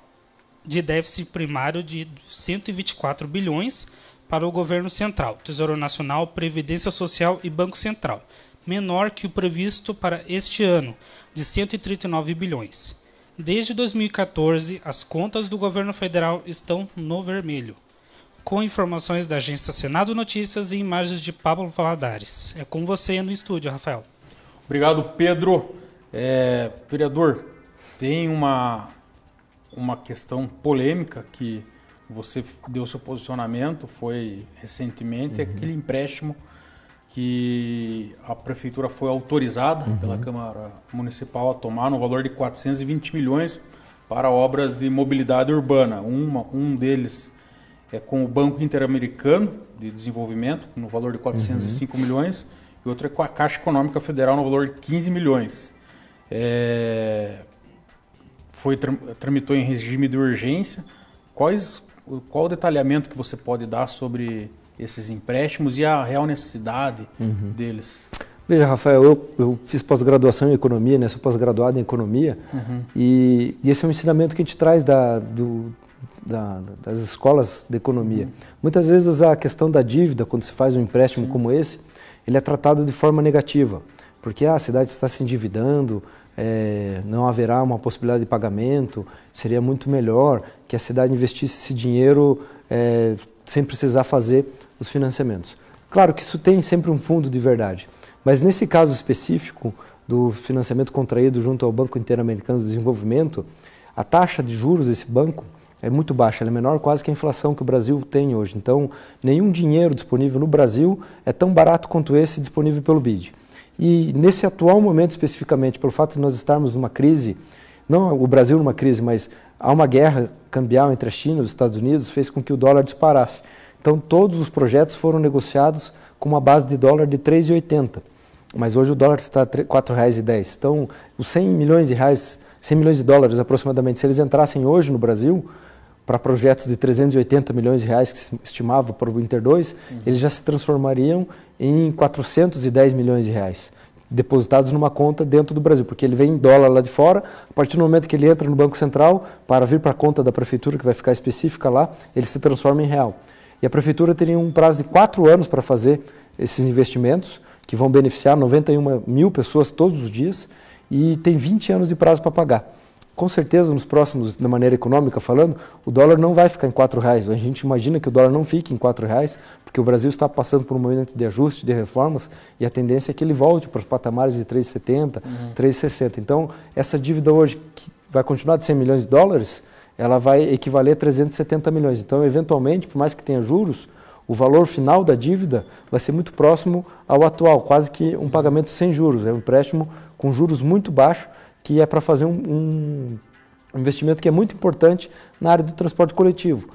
de déficit primário de 124 bilhões para o governo central, Tesouro Nacional, Previdência Social e Banco Central, menor que o previsto para este ano, de 139 bilhões. Desde 2014, as contas do governo federal estão no vermelho. Com informações da agência Senado Notícias e imagens de Pablo Valadares. É com você no estúdio, Rafael. Obrigado, Pedro. Vereador, tem uma questão polêmica que você deu seu posicionamento, foi recentemente, aquele empréstimo que a Prefeitura foi autorizada pela Câmara Municipal a tomar no valor de 420 milhões para obras de mobilidade urbana. Um deles é com o Banco Interamericano de Desenvolvimento, no valor de 405 milhões, e outro é com a Caixa Econômica Federal, no valor de 15 milhões. Tramitou em regime de urgência. Qual o detalhamento que você pode dar sobre esses empréstimos e a real necessidade deles? Veja, Rafael, eu fiz pós-graduação em economia, né? Sou pós-graduado em economia, e esse é um ensinamento que a gente traz das escolas de economia. Muitas vezes a questão da dívida, quando se faz um empréstimo como esse, ele é tratado de forma negativa, porque a cidade está se endividando, não haverá uma possibilidade de pagamento, seria muito melhor que a cidade investisse esse dinheiro sem precisar fazer os financiamentos. Claro que isso tem sempre um fundo de verdade, mas nesse caso específico do financiamento contraído junto ao Banco Interamericano de Desenvolvimento, a taxa de juros desse banco é muito baixa, ela é menor quase que a inflação que o Brasil tem hoje. Então, nenhum dinheiro disponível no Brasil é tão barato quanto esse disponível pelo BID. E nesse atual momento especificamente, pelo fato de nós estarmos numa crise, não o Brasil numa crise, mas há uma guerra cambial entre a China e os Estados Unidos, fez com que o dólar disparasse. Então todos os projetos foram negociados com uma base de dólar de 3,80, mas hoje o dólar está a R$ 4,10. Então os 100 milhões de dólares aproximadamente, se eles entrassem hoje no Brasil, para projetos de 380 milhões de reais que se estimava para o Inter 2, eles já se transformariam em 410 milhões de reais, depositados numa conta dentro do Brasil, porque ele vem em dólar lá de fora, a partir do momento que ele entra no Banco Central, para vir para a conta da Prefeitura, que vai ficar específica lá, ele se transforma em real. E a Prefeitura teria um prazo de 4 anos para fazer esses investimentos, que vão beneficiar 91 mil pessoas todos os dias, e tem 20 anos de prazo para pagar. Com certeza, nos próximos, da maneira econômica falando, o dólar não vai ficar em R$4. A gente imagina que o dólar não fique em R$4, porque o Brasil está passando por um momento de ajuste, de reformas, e a tendência é que ele volte para os patamares de R$3,70, R$3,60. Então, essa dívida hoje, que vai continuar de 100 milhões de dólares, ela vai equivaler a 370 milhões. Então, eventualmente, por mais que tenha juros, o valor final da dívida vai ser muito próximo ao atual, quase que um pagamento sem juros. É um empréstimo com juros muito baixos, que é para fazer um investimento que é muito importante na área do transporte coletivo.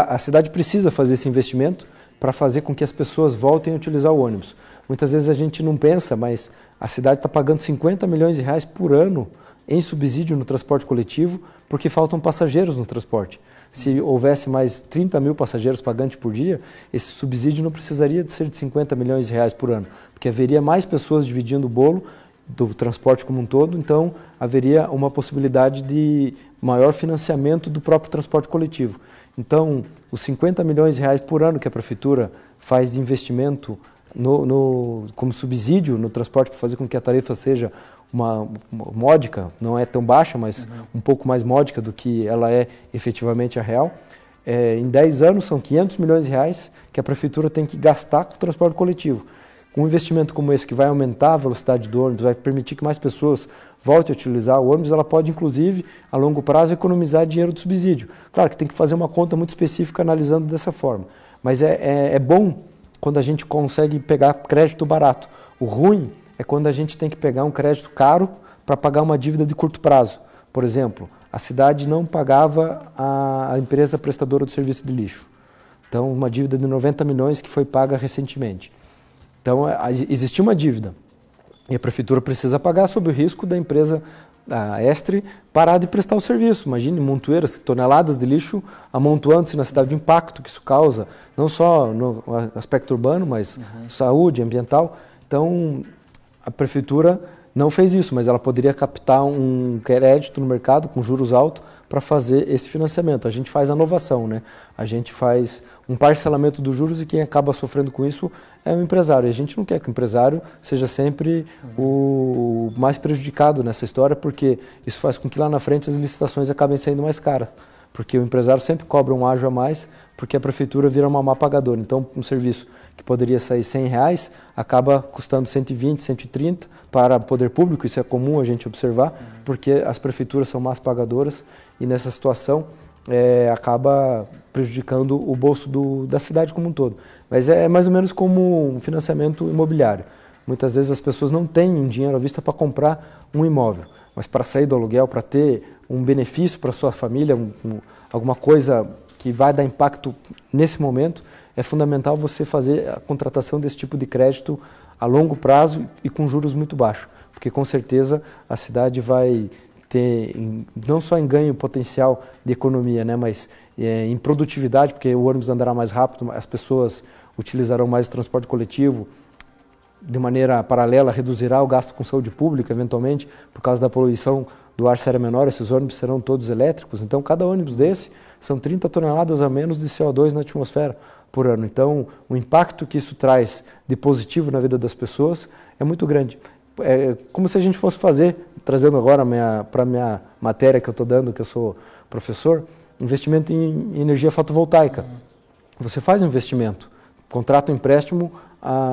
A cidade precisa fazer esse investimento para fazer com que as pessoas voltem a utilizar o ônibus. Muitas vezes a gente não pensa, mas a cidade está pagando 50 milhões de reais por ano em subsídio no transporte coletivo, porque faltam passageiros no transporte. Se houvesse mais 30 mil passageiros pagantes por dia, esse subsídio não precisaria de ser de 50 milhões de reais por ano, porque haveria mais pessoas dividindo o bolo do transporte como um todo, então haveria uma possibilidade de maior financiamento do próprio transporte coletivo. Então, os 50 milhões de reais por ano que a Prefeitura faz de investimento como subsídio no transporte para fazer com que a tarifa seja uma módica, não é tão baixa, mas um pouco mais módica do que ela é efetivamente a real, em 10 anos são 500 milhões de reais que a Prefeitura tem que gastar com o transporte coletivo. Um investimento como esse, que vai aumentar a velocidade do ônibus, vai permitir que mais pessoas voltem a utilizar o ônibus, ela pode, inclusive, a longo prazo, economizar dinheiro do subsídio. Claro que tem que fazer uma conta muito específica analisando dessa forma. Mas é bom quando a gente consegue pegar crédito barato. O ruim é quando a gente tem que pegar um crédito caro para pagar uma dívida de curto prazo. Por exemplo, a cidade não pagava a empresa prestadora do serviço de lixo. Então, uma dívida de 90 milhões que foi paga recentemente. Então, existia uma dívida e a prefeitura precisa pagar sob o risco da empresa, a Estre, parar de prestar o serviço. Imagine montoeiras, toneladas de lixo amontoando-se na cidade, o impacto que isso causa, não só no aspecto urbano, mas saúde, ambiental. Então, a prefeitura não fez isso, mas ela poderia captar um crédito no mercado com juros altos para fazer esse financiamento. A gente faz a inovação, né? A gente faz um parcelamento dos juros e quem acaba sofrendo com isso é o empresário. E a gente não quer que o empresário seja sempre o mais prejudicado nessa história, porque isso faz com que lá na frente as licitações acabem saindo mais caras. Porque o empresário sempre cobra um ágio a mais, porque a prefeitura vira uma má pagadora. Então, um serviço que poderia sair R$100, acaba custando 120, 130 para o poder público, isso é comum a gente observar, porque as prefeituras são más pagadoras e nessa situação acaba prejudicando o bolso da cidade como um todo. Mas é mais ou menos como um financiamento imobiliário. Muitas vezes as pessoas não têm dinheiro à vista para comprar um imóvel, mas para sair do aluguel, para ter um benefício para a sua família, alguma coisa que vai dar impacto nesse momento, é fundamental você fazer a contratação desse tipo de crédito a longo prazo e com juros muito baixos, porque com certeza a cidade vai ter, não só em ganho potencial de economia, né, mas em produtividade, porque o ônibus andará mais rápido, as pessoas utilizarão mais o transporte coletivo, de maneira paralela reduzirá o gasto com saúde pública, eventualmente, por causa da poluição do ar será menor, esses ônibus serão todos elétricos, então cada ônibus desse são 30 toneladas a menos de CO2 na atmosfera por ano. Então, o impacto que isso traz de positivo na vida das pessoas é muito grande. É como se a gente fosse fazer, trazendo agora para a minha matéria que eu estou dando, que eu sou professor, investimento em energia fotovoltaica. Você faz um investimento, contrata um empréstimo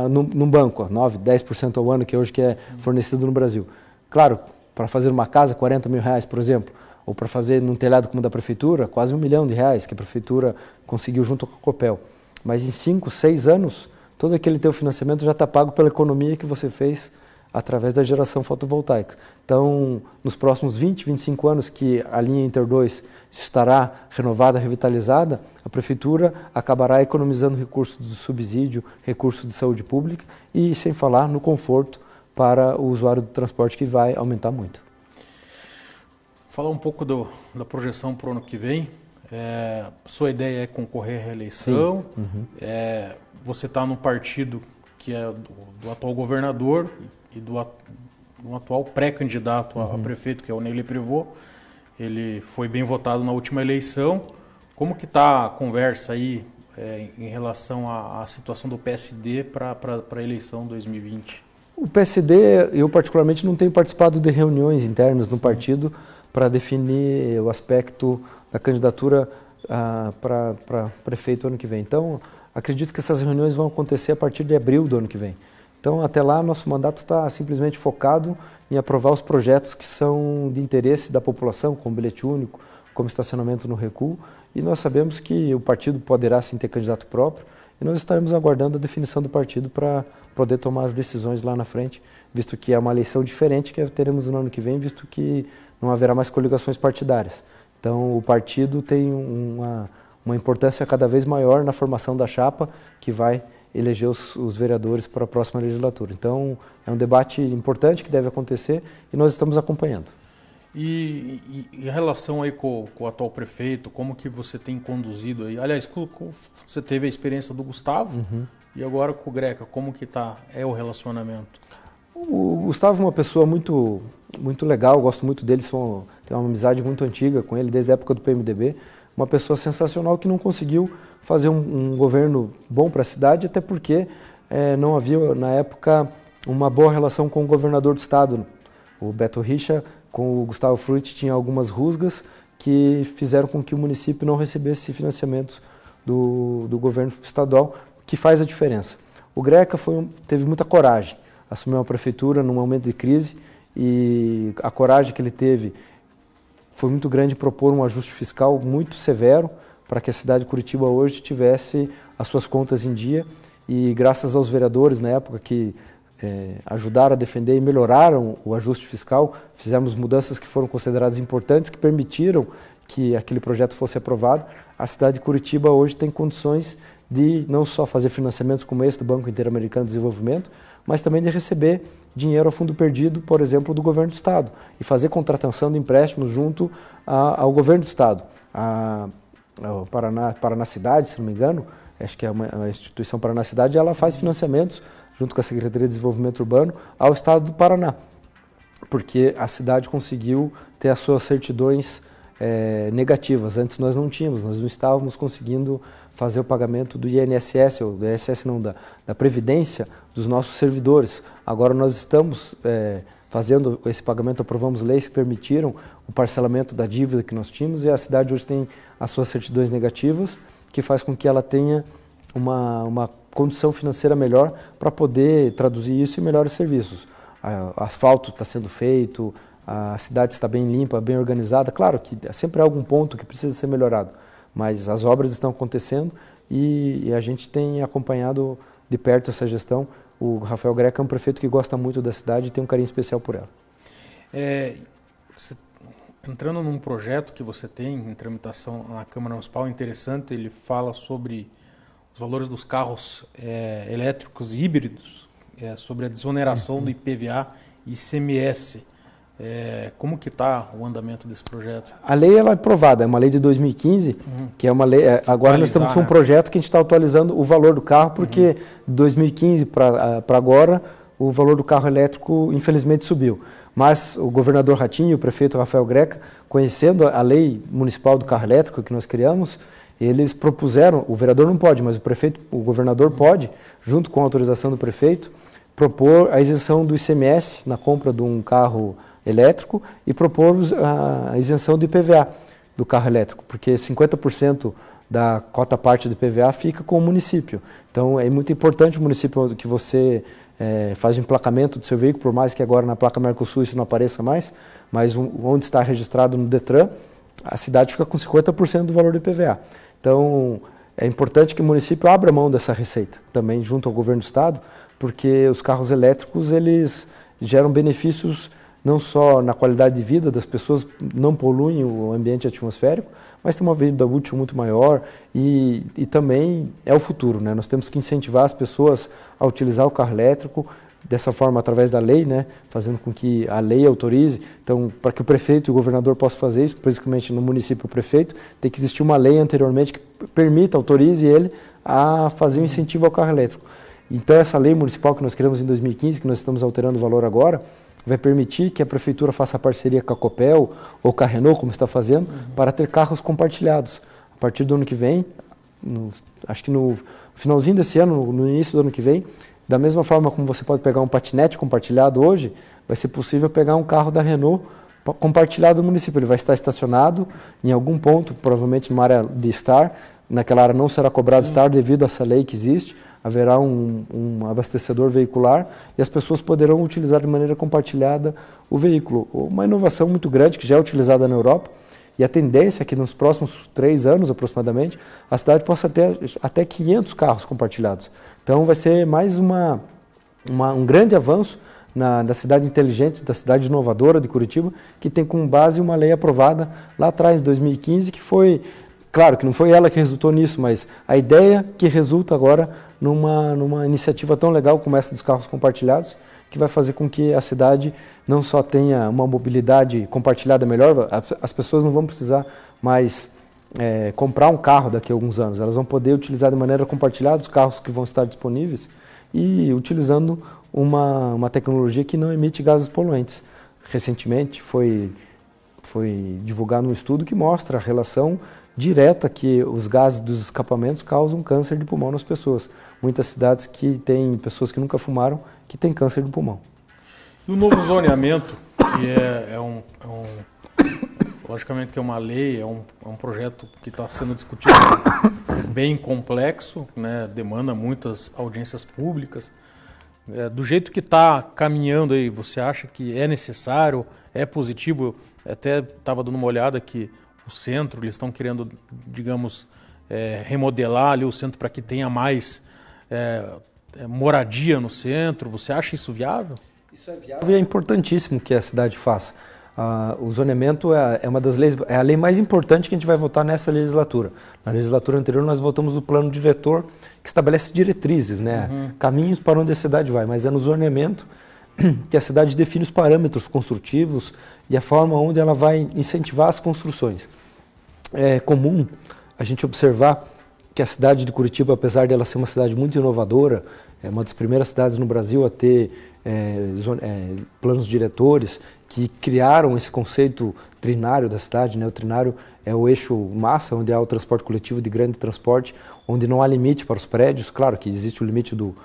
num banco, 9%, 10% ao ano, que hoje que é fornecido no Brasil. Claro, para fazer uma casa, R$40 mil, por exemplo, ou para fazer num telhado como o da prefeitura, quase R$1 milhão que a prefeitura conseguiu junto com a Copel. Mas em 5, 6 anos, todo aquele teu financiamento já está pago pela economia que você fez através da geração fotovoltaica. Então, nos próximos 20, 25 anos que a linha Inter 2 estará renovada, revitalizada, a prefeitura acabará economizando recursos do subsídio, recursos de saúde pública e sem falar no conforto para o usuário do transporte, que vai aumentar muito. Falar um pouco da projeção para o ano que vem. Sua ideia é concorrer à reeleição. Você está num partido que é do atual governador e do atual pré-candidato a prefeito, que é o Neily Prevot. Ele foi bem votado na última eleição. Como que está a conversa aí em relação à situação do PSD para a eleição 2020? O PSD, eu particularmente não tenho participado de reuniões internas no partido para definir o aspecto da candidatura para prefeito ano que vem. Então, acredito que essas reuniões vão acontecer a partir de abril do ano que vem. Então, até lá, nosso mandato está simplesmente focado em aprovar os projetos que são de interesse da população, como bilhete único, como estacionamento no recuo, e nós sabemos que o partido poderá sim ter candidato próprio, e nós estaremos aguardando a definição do partido para poder tomar as decisões lá na frente, visto que é uma eleição diferente que teremos no ano que vem, visto que não haverá mais coligações partidárias. Então, o partido tem uma importância cada vez maior na formação da chapa que vai eleger os vereadores para a próxima legislatura. Então, é um debate importante que deve acontecer e nós estamos acompanhando. E em relação aí com o atual prefeito, como que você tem conduzido aí? Aliás, você teve a experiência do Gustavo e agora com o Greca, como que é o relacionamento? O Gustavo é uma pessoa muito, muito legal, gosto muito dele, tenho uma amizade muito antiga com ele, desde a época do PMDB. Uma pessoa sensacional que não conseguiu fazer um governo bom para a cidade, até porque não havia, na época, uma boa relação com o governador do estado. O Beto Richa, com o Gustavo Frutti, tinha algumas rusgas que fizeram com que o município não recebesse financiamentos do governo estadual, que faz a diferença. O Greca teve muita coragem, assumiu a prefeitura num momento de crise e a coragem que ele teve foi muito grande, propor um ajuste fiscal muito severo para que a cidade de Curitiba hoje tivesse as suas contas em dia, e graças aos vereadores na época que ajudaram a defender e melhoraram o ajuste fiscal, fizemos mudanças que foram consideradas importantes, que permitiram que aquele projeto fosse aprovado. A cidade de Curitiba hoje tem condições de não só fazer financiamentos como esse do Banco Interamericano de Desenvolvimento, mas também de receber dinheiro a fundo perdido, por exemplo, do governo do estado, e fazer contratação de empréstimos junto ao governo do estado. O Paraná Cidade, se não me engano, acho que é uma instituição Paraná Cidade, ela faz financiamentos junto com a Secretaria de Desenvolvimento Urbano ao estado do Paraná, porque a cidade conseguiu ter as suas certidões negativas. Antes nós não tínhamos, nós não estávamos conseguindo fazer o pagamento do INSS, ou do INSS não, da Previdência dos nossos servidores. Agora nós estamos fazendo esse pagamento, aprovamos leis que permitiram o parcelamento da dívida que nós tínhamos, e a cidade hoje tem as suas certidões negativas, que faz com que ela tenha uma condição financeira melhor para poder traduzir isso em melhores serviços. O asfalto está sendo feito, a cidade está bem limpa, bem organizada. Claro que sempre há algum ponto que precisa ser melhorado, mas as obras estão acontecendo e a gente tem acompanhado de perto essa gestão. O Rafael Greca é um prefeito que gosta muito da cidade e tem um carinho especial por ela. Entrando num projeto que você tem em tramitação na Câmara Municipal, interessante, ele fala sobre os valores dos carros elétricos e híbridos, sobre a desoneração do IPVA e ICMS. Como que está o andamento desse projeto? A lei ela é aprovada, é uma lei de 2015, que é uma lei. Agora nós estamos com um projeto que a gente está atualizando o valor do carro, porque de 2015 para agora o valor do carro elétrico infelizmente subiu. Mas o governador Ratinho e o prefeito Rafael Greca, conhecendo a lei municipal do carro elétrico que nós criamos, eles propuseram, o vereador não pode, mas o governador pode, junto com a autorização do prefeito, propor a isenção do ICMS na compra de um carro elétrico e propor a isenção do IPVA do carro elétrico, porque 50% da cota parte do IPVA fica com o município. Então é muito importante o município que você faz o emplacamento do seu veículo, por mais que agora na placa Mercosul isso não apareça mais, mas onde está registrado no Detran, a cidade fica com 50% do valor do IPVA. Então é importante que o município abra mão dessa receita, também junto ao governo do estado, porque os carros elétricos eles geram benefícios não só na qualidade de vida das pessoas, não poluem o ambiente atmosférico, mas tem uma vida útil muito maior e também é o futuro, né? Nós temos que incentivar as pessoas a utilizar o carro elétrico, dessa forma através da lei, né? Fazendo com que a lei autorize. Então, para que o prefeito e o governador possam fazer isso, principalmente no município o prefeito, tem que existir uma lei anteriormente que permita, autorize ele a fazer um incentivo ao carro elétrico. Então, essa lei municipal que nós criamos em 2015, que nós estamos alterando o valor agora, vai permitir que a prefeitura faça parceria com a Copel ou com a Renault, como está fazendo, para ter carros compartilhados. A partir do ano que vem, acho que no finalzinho desse ano, no início do ano que vem, da mesma forma como você pode pegar um patinete compartilhado hoje, vai ser possível pegar um carro da Renault compartilhado no município. Ele vai estar estacionado em algum ponto, provavelmente numa área de estar. Naquela área não será cobrado estar devido a essa lei que existe. Haverá um abastecedor veicular e as pessoas poderão utilizar de maneira compartilhada o veículo. Uma inovação muito grande que já é utilizada na Europa, e a tendência é que nos próximos 3 anos aproximadamente a cidade possa ter até 500 carros compartilhados. Então vai ser mais um grande avanço da cidade inteligente, da cidade inovadora de Curitiba, que tem como base uma lei aprovada lá atrás, em 2015, que foi... Claro que não foi ela que resultou nisso, mas a ideia que resulta agora numa iniciativa tão legal como essa dos carros compartilhados, que vai fazer com que a cidade não só tenha uma mobilidade compartilhada melhor, as pessoas não vão precisar mais comprar um carro daqui a alguns anos, elas vão poder utilizar de maneira compartilhada os carros que vão estar disponíveis e utilizando uma tecnologia que não emite gases poluentes. Recentemente foi divulgado um estudo que mostra a relação direta que os gases dos escapamentos causam câncer de pulmão nas pessoas. Muitas cidades que têm pessoas que nunca fumaram que têm câncer de pulmão. E o novo zoneamento, que Logicamente que é uma lei, é um projeto que está sendo discutido bem complexo, né? Demanda muitas audiências públicas. Do jeito que está caminhando aí, você acha que é necessário, é positivo? Eu até estava dando uma olhada que o centro, eles estão querendo, digamos, remodelar ali o centro para que tenha mais moradia no centro. Você acha isso viável? Isso é viável e é importantíssimo que a cidade faça. O zoneamento é uma das leis, é a lei mais importante que a gente vai votar nessa legislatura. Na legislatura anterior nós votamos o plano diretor que estabelece diretrizes, né? Caminhos para onde a cidade vai, mas é no zoneamento que a cidade define os parâmetros construtivos e a forma onde ela vai incentivar as construções. É comum a gente observar que a cidade de Curitiba, apesar de ela ser uma cidade muito inovadora, é uma das primeiras cidades no Brasil a ter planos diretores que criaram esse conceito trinário da cidade, né? O trinário é o eixo massa, onde há o transporte coletivo de grande transporte, onde não há limite para os prédios. Claro que existe o limite do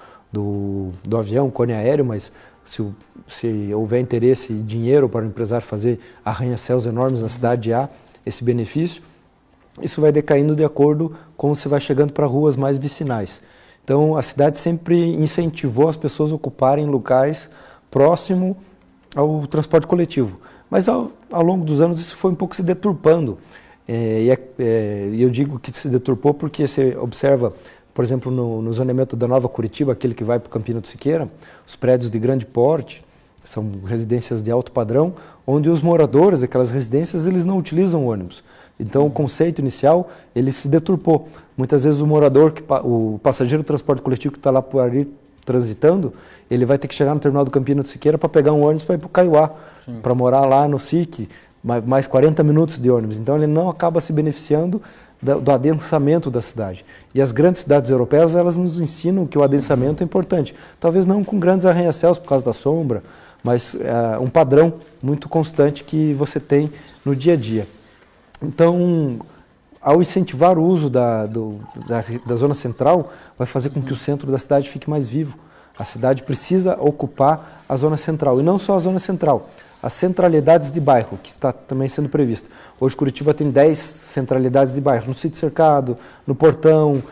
avião, cone aéreo, mas se houver interesse e dinheiro para o empresário fazer arranha-céus enormes na cidade, há esse benefício. Isso vai decaindo de acordo com você vai chegando para ruas mais vicinais. Então, a cidade sempre incentivou as pessoas a ocuparem locais próximo ao transporte coletivo. Mas, ao longo dos anos, isso foi um pouco se deturpando. E eu digo que se deturpou porque você observa, por exemplo, no zoneamento da Nova Curitiba, aquele que vai para o Campina do Siqueira, os prédios de grande porte, são residências de alto padrão, onde os moradores daquelas residências eles não utilizam ônibus. Então, o conceito inicial, ele se deturpou. Muitas vezes o passageiro do transporte coletivo que está lá por ali transitando, ele vai ter que chegar no terminal do Campina do Siqueira para pegar um ônibus para ir para o Caiuá, para morar lá no SIC, mais 40 minutos de ônibus. Então, ele não acaba se beneficiando do adensamento da cidade. E as grandes cidades europeias, elas nos ensinam que o adensamento é importante. Talvez não com grandes arranha-céus por causa da sombra, mas um padrão muito constante que você tem no dia a dia. Então, ao incentivar o uso da zona central, vai fazer com que o centro da cidade fique mais vivo. A cidade precisa ocupar a zona central, e não só a zona central, as centralidades de bairro, que está também sendo prevista. Hoje, Curitiba tem 10 centralidades de bairro, no Sítio Cercado, no Portão,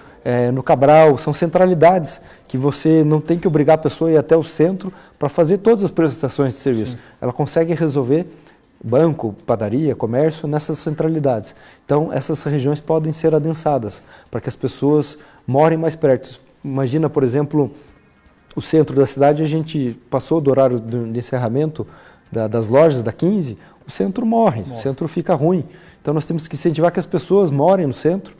no Cabral, são centralidades que você não tem que obrigar a pessoa a ir até o centro para fazer todas as prestações de serviço. Sim. Ela consegue resolver banco, padaria, comércio, nessas centralidades. Então, essas regiões podem ser adensadas, para que as pessoas morem mais perto. Imagina, por exemplo, o centro da cidade, a gente passou do horário de encerramento das lojas da 15, o centro morre, o centro fica ruim. Então, nós temos que incentivar que as pessoas morem no centro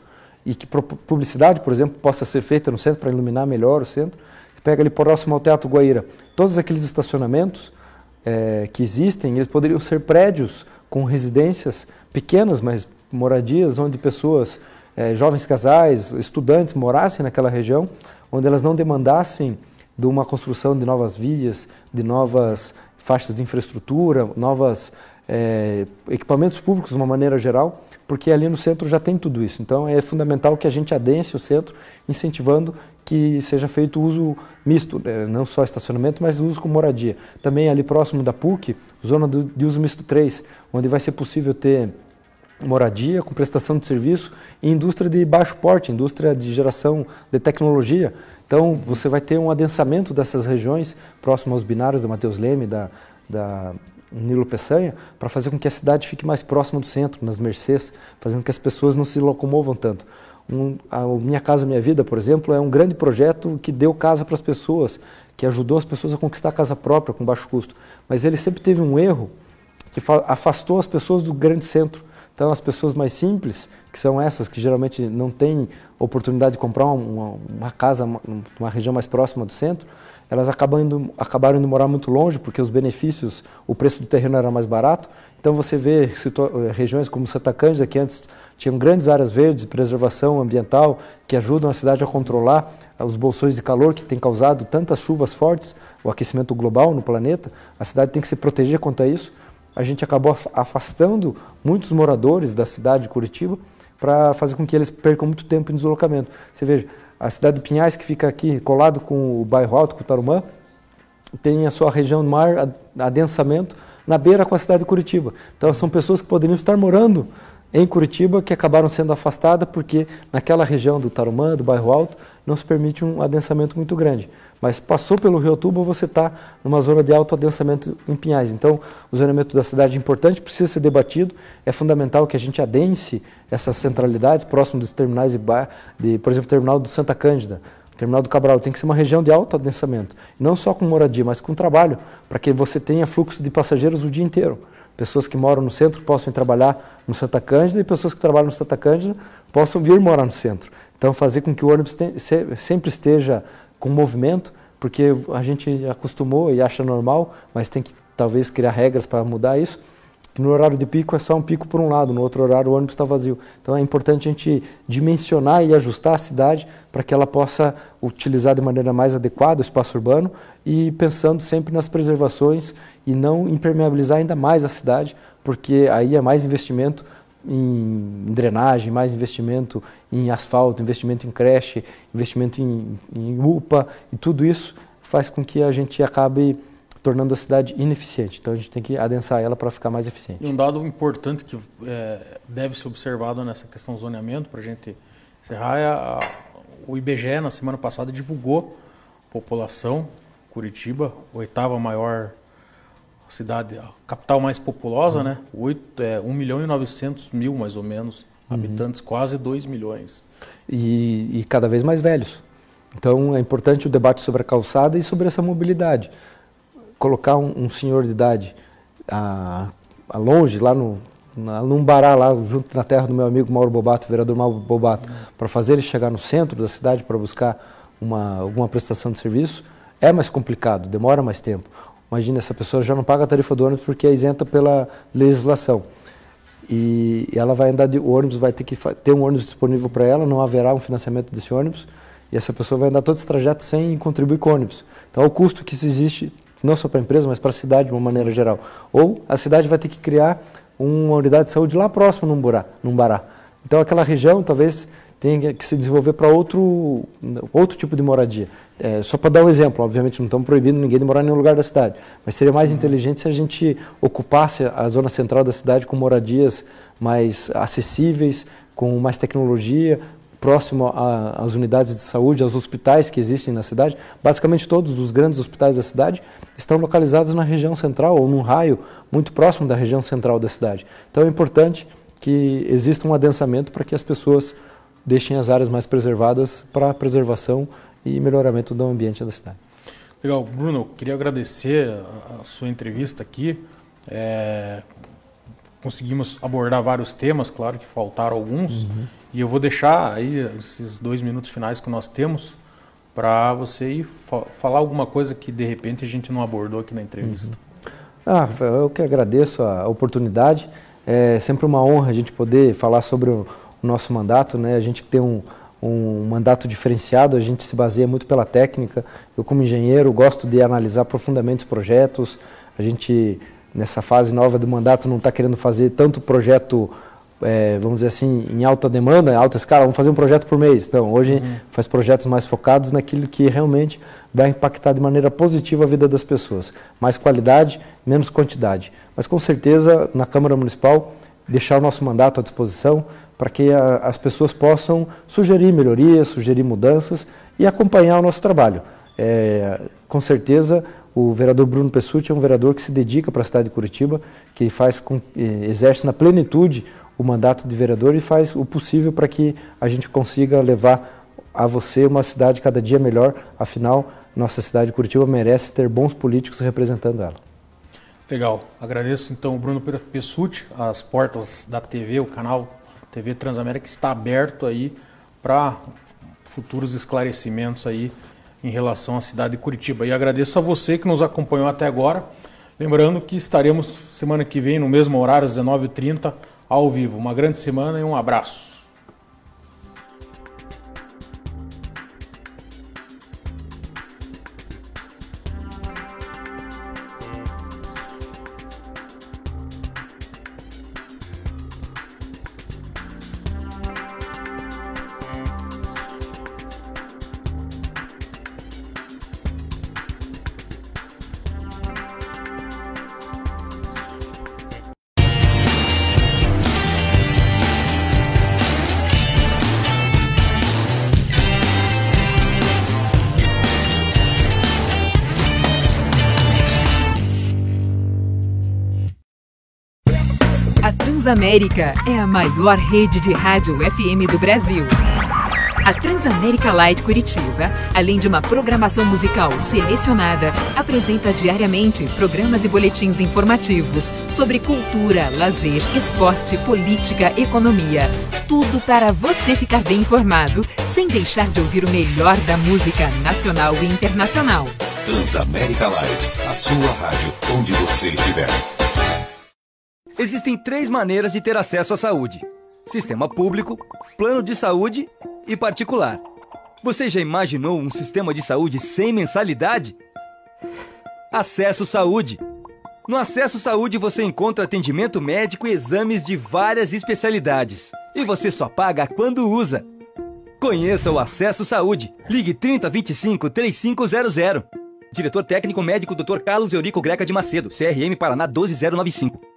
e que publicidade, por exemplo, possa ser feita no centro para iluminar melhor o centro. Você pega ali próximo ao Teatro Guaíra, todos aqueles estacionamentos que existem, eles poderiam ser prédios com residências pequenas, mas moradias onde pessoas, jovens casais, estudantes morassem naquela região, onde elas não demandassem de uma construção de novas vias, de novas faixas de infraestrutura, novos equipamentos públicos de uma maneira geral, porque ali no centro já tem tudo isso. Então é fundamental que a gente adense o centro, incentivando que seja feito uso misto, não só estacionamento, mas uso com moradia. Também ali próximo da PUC, zona de uso misto 3, onde vai ser possível ter moradia com prestação de serviço e indústria de baixo porte, indústria de geração de tecnologia. Então você vai ter um adensamento dessas regiões próximo aos binários da Mateus Leme, da Nilo Peçanha, para fazer com que a cidade fique mais próxima do centro, nas mercês, fazendo com que as pessoas não se locomovam tanto. A Minha Casa Minha Vida, por exemplo, é um grande projeto que deu casa para as pessoas, que ajudou as pessoas a conquistar a casa própria com baixo custo. Mas ele sempre teve um erro que afastou as pessoas do grande centro. Então, as pessoas mais simples, que são essas que geralmente não têm oportunidade de comprar uma casa numa região mais próxima do centro, elas acabaram indo morar muito longe, porque os benefícios, o preço do terreno era mais barato. Então você vê regiões como Santa Cândida, que antes tinham grandes áreas verdes, preservação ambiental, que ajudam a cidade a controlar os bolsões de calor que têm causado tantas chuvas fortes, o aquecimento global no planeta. A cidade tem que se proteger contra isso. A gente acabou afastando muitos moradores da cidade de Curitiba para fazer com que eles percam muito tempo em deslocamento. Você veja, a cidade de Pinhais, que fica aqui colado com o bairro Alto, com o Tarumã, tem a sua região de maior adensamento na beira com a cidade de Curitiba. Então são pessoas que poderiam estar morando em Curitiba que acabaram sendo afastadas porque naquela região do Tarumã, do Bairro Alto, não se permite um adensamento muito grande. Mas passou pelo Rio Tuba, você está numa zona de alto adensamento em Pinhais. Então, o zoneamento da cidade é importante, precisa ser debatido. É fundamental que a gente adense essas centralidades próximo dos terminais, por exemplo, o terminal do Santa Cândida, o terminal do Cabral. Tem que ser uma região de alto adensamento. Não só com moradia, mas com trabalho, para que você tenha fluxo de passageiros o dia inteiro. Pessoas que moram no centro possam trabalhar no Santa Cândida e pessoas que trabalham no Santa Cândida possam vir morar no centro. Então, fazer com que o ônibus sempre esteja com movimento, porque a gente acostumou e acha normal, mas tem que talvez criar regras para mudar isso, que no horário de pico é só um pico por um lado, no outro horário o ônibus está vazio. Então é importante a gente dimensionar e ajustar a cidade para que ela possa utilizar de maneira mais adequada o espaço urbano e pensando sempre nas preservações e não impermeabilizar ainda mais a cidade, porque aí é mais investimento em drenagem, mais investimento em asfalto, investimento em creche, investimento em UPA, e tudo isso faz com que a gente acabe tornando a cidade ineficiente. Então a gente tem que adensar ela para ficar mais eficiente. E um dado importante que deve ser observado nessa questão do zoneamento, para a gente encerrar, o IBGE na semana passada divulgou a população, Curitiba, 8ª maior cidade, a capital mais populosa, né? 1.900.000 mais ou menos, habitantes, quase 2 milhões. E cada vez mais velhos. Então é importante o debate sobre a calçada e sobre essa mobilidade. Colocar um senhor de idade longe, lá num bará, lá junto na terra do meu amigo Mauro Bobato, vereador Mauro Bobato, para fazer ele chegar no centro da cidade para buscar alguma prestação de serviço, é mais complicado, demora mais tempo. Imagina, essa pessoa já não paga a tarifa do ônibus porque é isenta pela legislação. E ela vai andar o ônibus vai ter que ter um ônibus disponível para ela, não haverá um financiamento desse ônibus, e essa pessoa vai andar todo esse trajeto sem contribuir com o ônibus. Então, o custo que isso existe, não só para a empresa, mas para a cidade de uma maneira geral. Ou a cidade vai ter que criar uma unidade de saúde lá próximo num bará. Então, aquela região talvez tenha que se desenvolver para outro tipo de moradia. Só para dar um exemplo, obviamente não estamos proibindo ninguém de morar em nenhum lugar da cidade, mas seria mais inteligente se a gente ocupasse a zona central da cidade com moradias mais acessíveis, com mais tecnologia, próximo às unidades de saúde, aos hospitais que existem na cidade. Basicamente todos os grandes hospitais da cidade estão localizados na região central ou num raio muito próximo da região central da cidade. Então é importante que exista um adensamento para que as pessoas deixem as áreas mais preservadas para a preservação e melhoramento do ambiente da cidade. Legal. Bruno, eu queria agradecer a sua entrevista aqui. Conseguimos abordar vários temas, claro que faltaram alguns, e eu vou deixar aí esses 2 minutos finais que nós temos para você ir falar alguma coisa que de repente a gente não abordou aqui na entrevista. Eu que agradeço a oportunidade. É sempre uma honra a gente poder falar sobre o nosso mandato, né? A gente tem um mandato diferenciado, a gente se baseia muito pela técnica. Eu, como engenheiro, gosto de analisar profundamente os projetos. A gente, nessa fase nova do mandato, não está querendo fazer tanto projeto, vamos dizer assim, em alta demanda, em alta escala. Vamos fazer um projeto por mês. Então, hoje faz projetos mais focados naquilo que realmente vai impactar de maneira positiva a vida das pessoas. Mais qualidade, menos quantidade. Mas, com certeza, na Câmara Municipal, deixar o nosso mandato à disposição para que as pessoas possam sugerir melhorias, sugerir mudanças e acompanhar o nosso trabalho. Com certeza, o vereador Bruno Pessutti é um vereador que se dedica para a cidade de Curitiba, que exerce na plenitude o mandato de vereador e faz o possível para que a gente consiga levar a você uma cidade cada dia melhor. Afinal, nossa cidade de Curitiba merece ter bons políticos representando ela. Legal. Agradeço então o Bruno Pessutti. As portas da TV, o canal TV Transamérica está aberto aí para futuros esclarecimentos aí em relação à cidade de Curitiba. E agradeço a você que nos acompanhou até agora. Lembrando que estaremos semana que vem no mesmo horário, às 19h30, ao vivo. Uma grande semana e um abraço. Transamérica é a maior rede de rádio FM do Brasil. A Transamérica Light Curitiba, além de uma programação musical selecionada, apresenta diariamente programas e boletins informativos sobre cultura, lazer, esporte, política, economia. Tudo para você ficar bem informado, sem deixar de ouvir o melhor da música nacional e internacional. Transamérica Light, a sua rádio onde você estiver. Existem 3 maneiras de ter acesso à saúde: sistema público, plano de saúde e particular. Você já imaginou um sistema de saúde sem mensalidade? Acesso Saúde. No Acesso Saúde você encontra atendimento médico e exames de várias especialidades. E você só paga quando usa. Conheça o Acesso Saúde. Ligue 3025 3500. Diretor técnico médico Dr. Carlos Eurico Greca de Macedo, CRM Paraná 12095.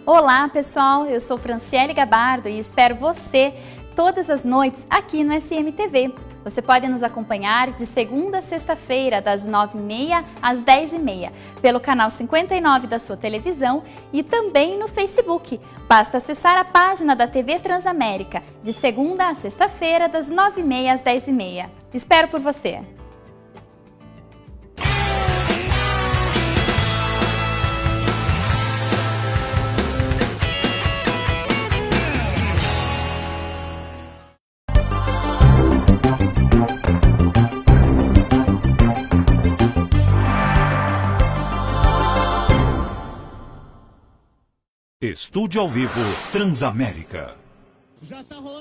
Olá pessoal, eu sou Franciele Gabardo e espero você todas as noites aqui no SMTV. Você pode nos acompanhar de segunda a sexta-feira, das 9h30 às 10h30, pelo canal 59 da sua televisão e também no Facebook. Basta acessar a página da TV Transamérica, de segunda a sexta-feira, das 9h30 às 10h30. Espero por você! Estúdio ao vivo Transamérica. Já tá rolando.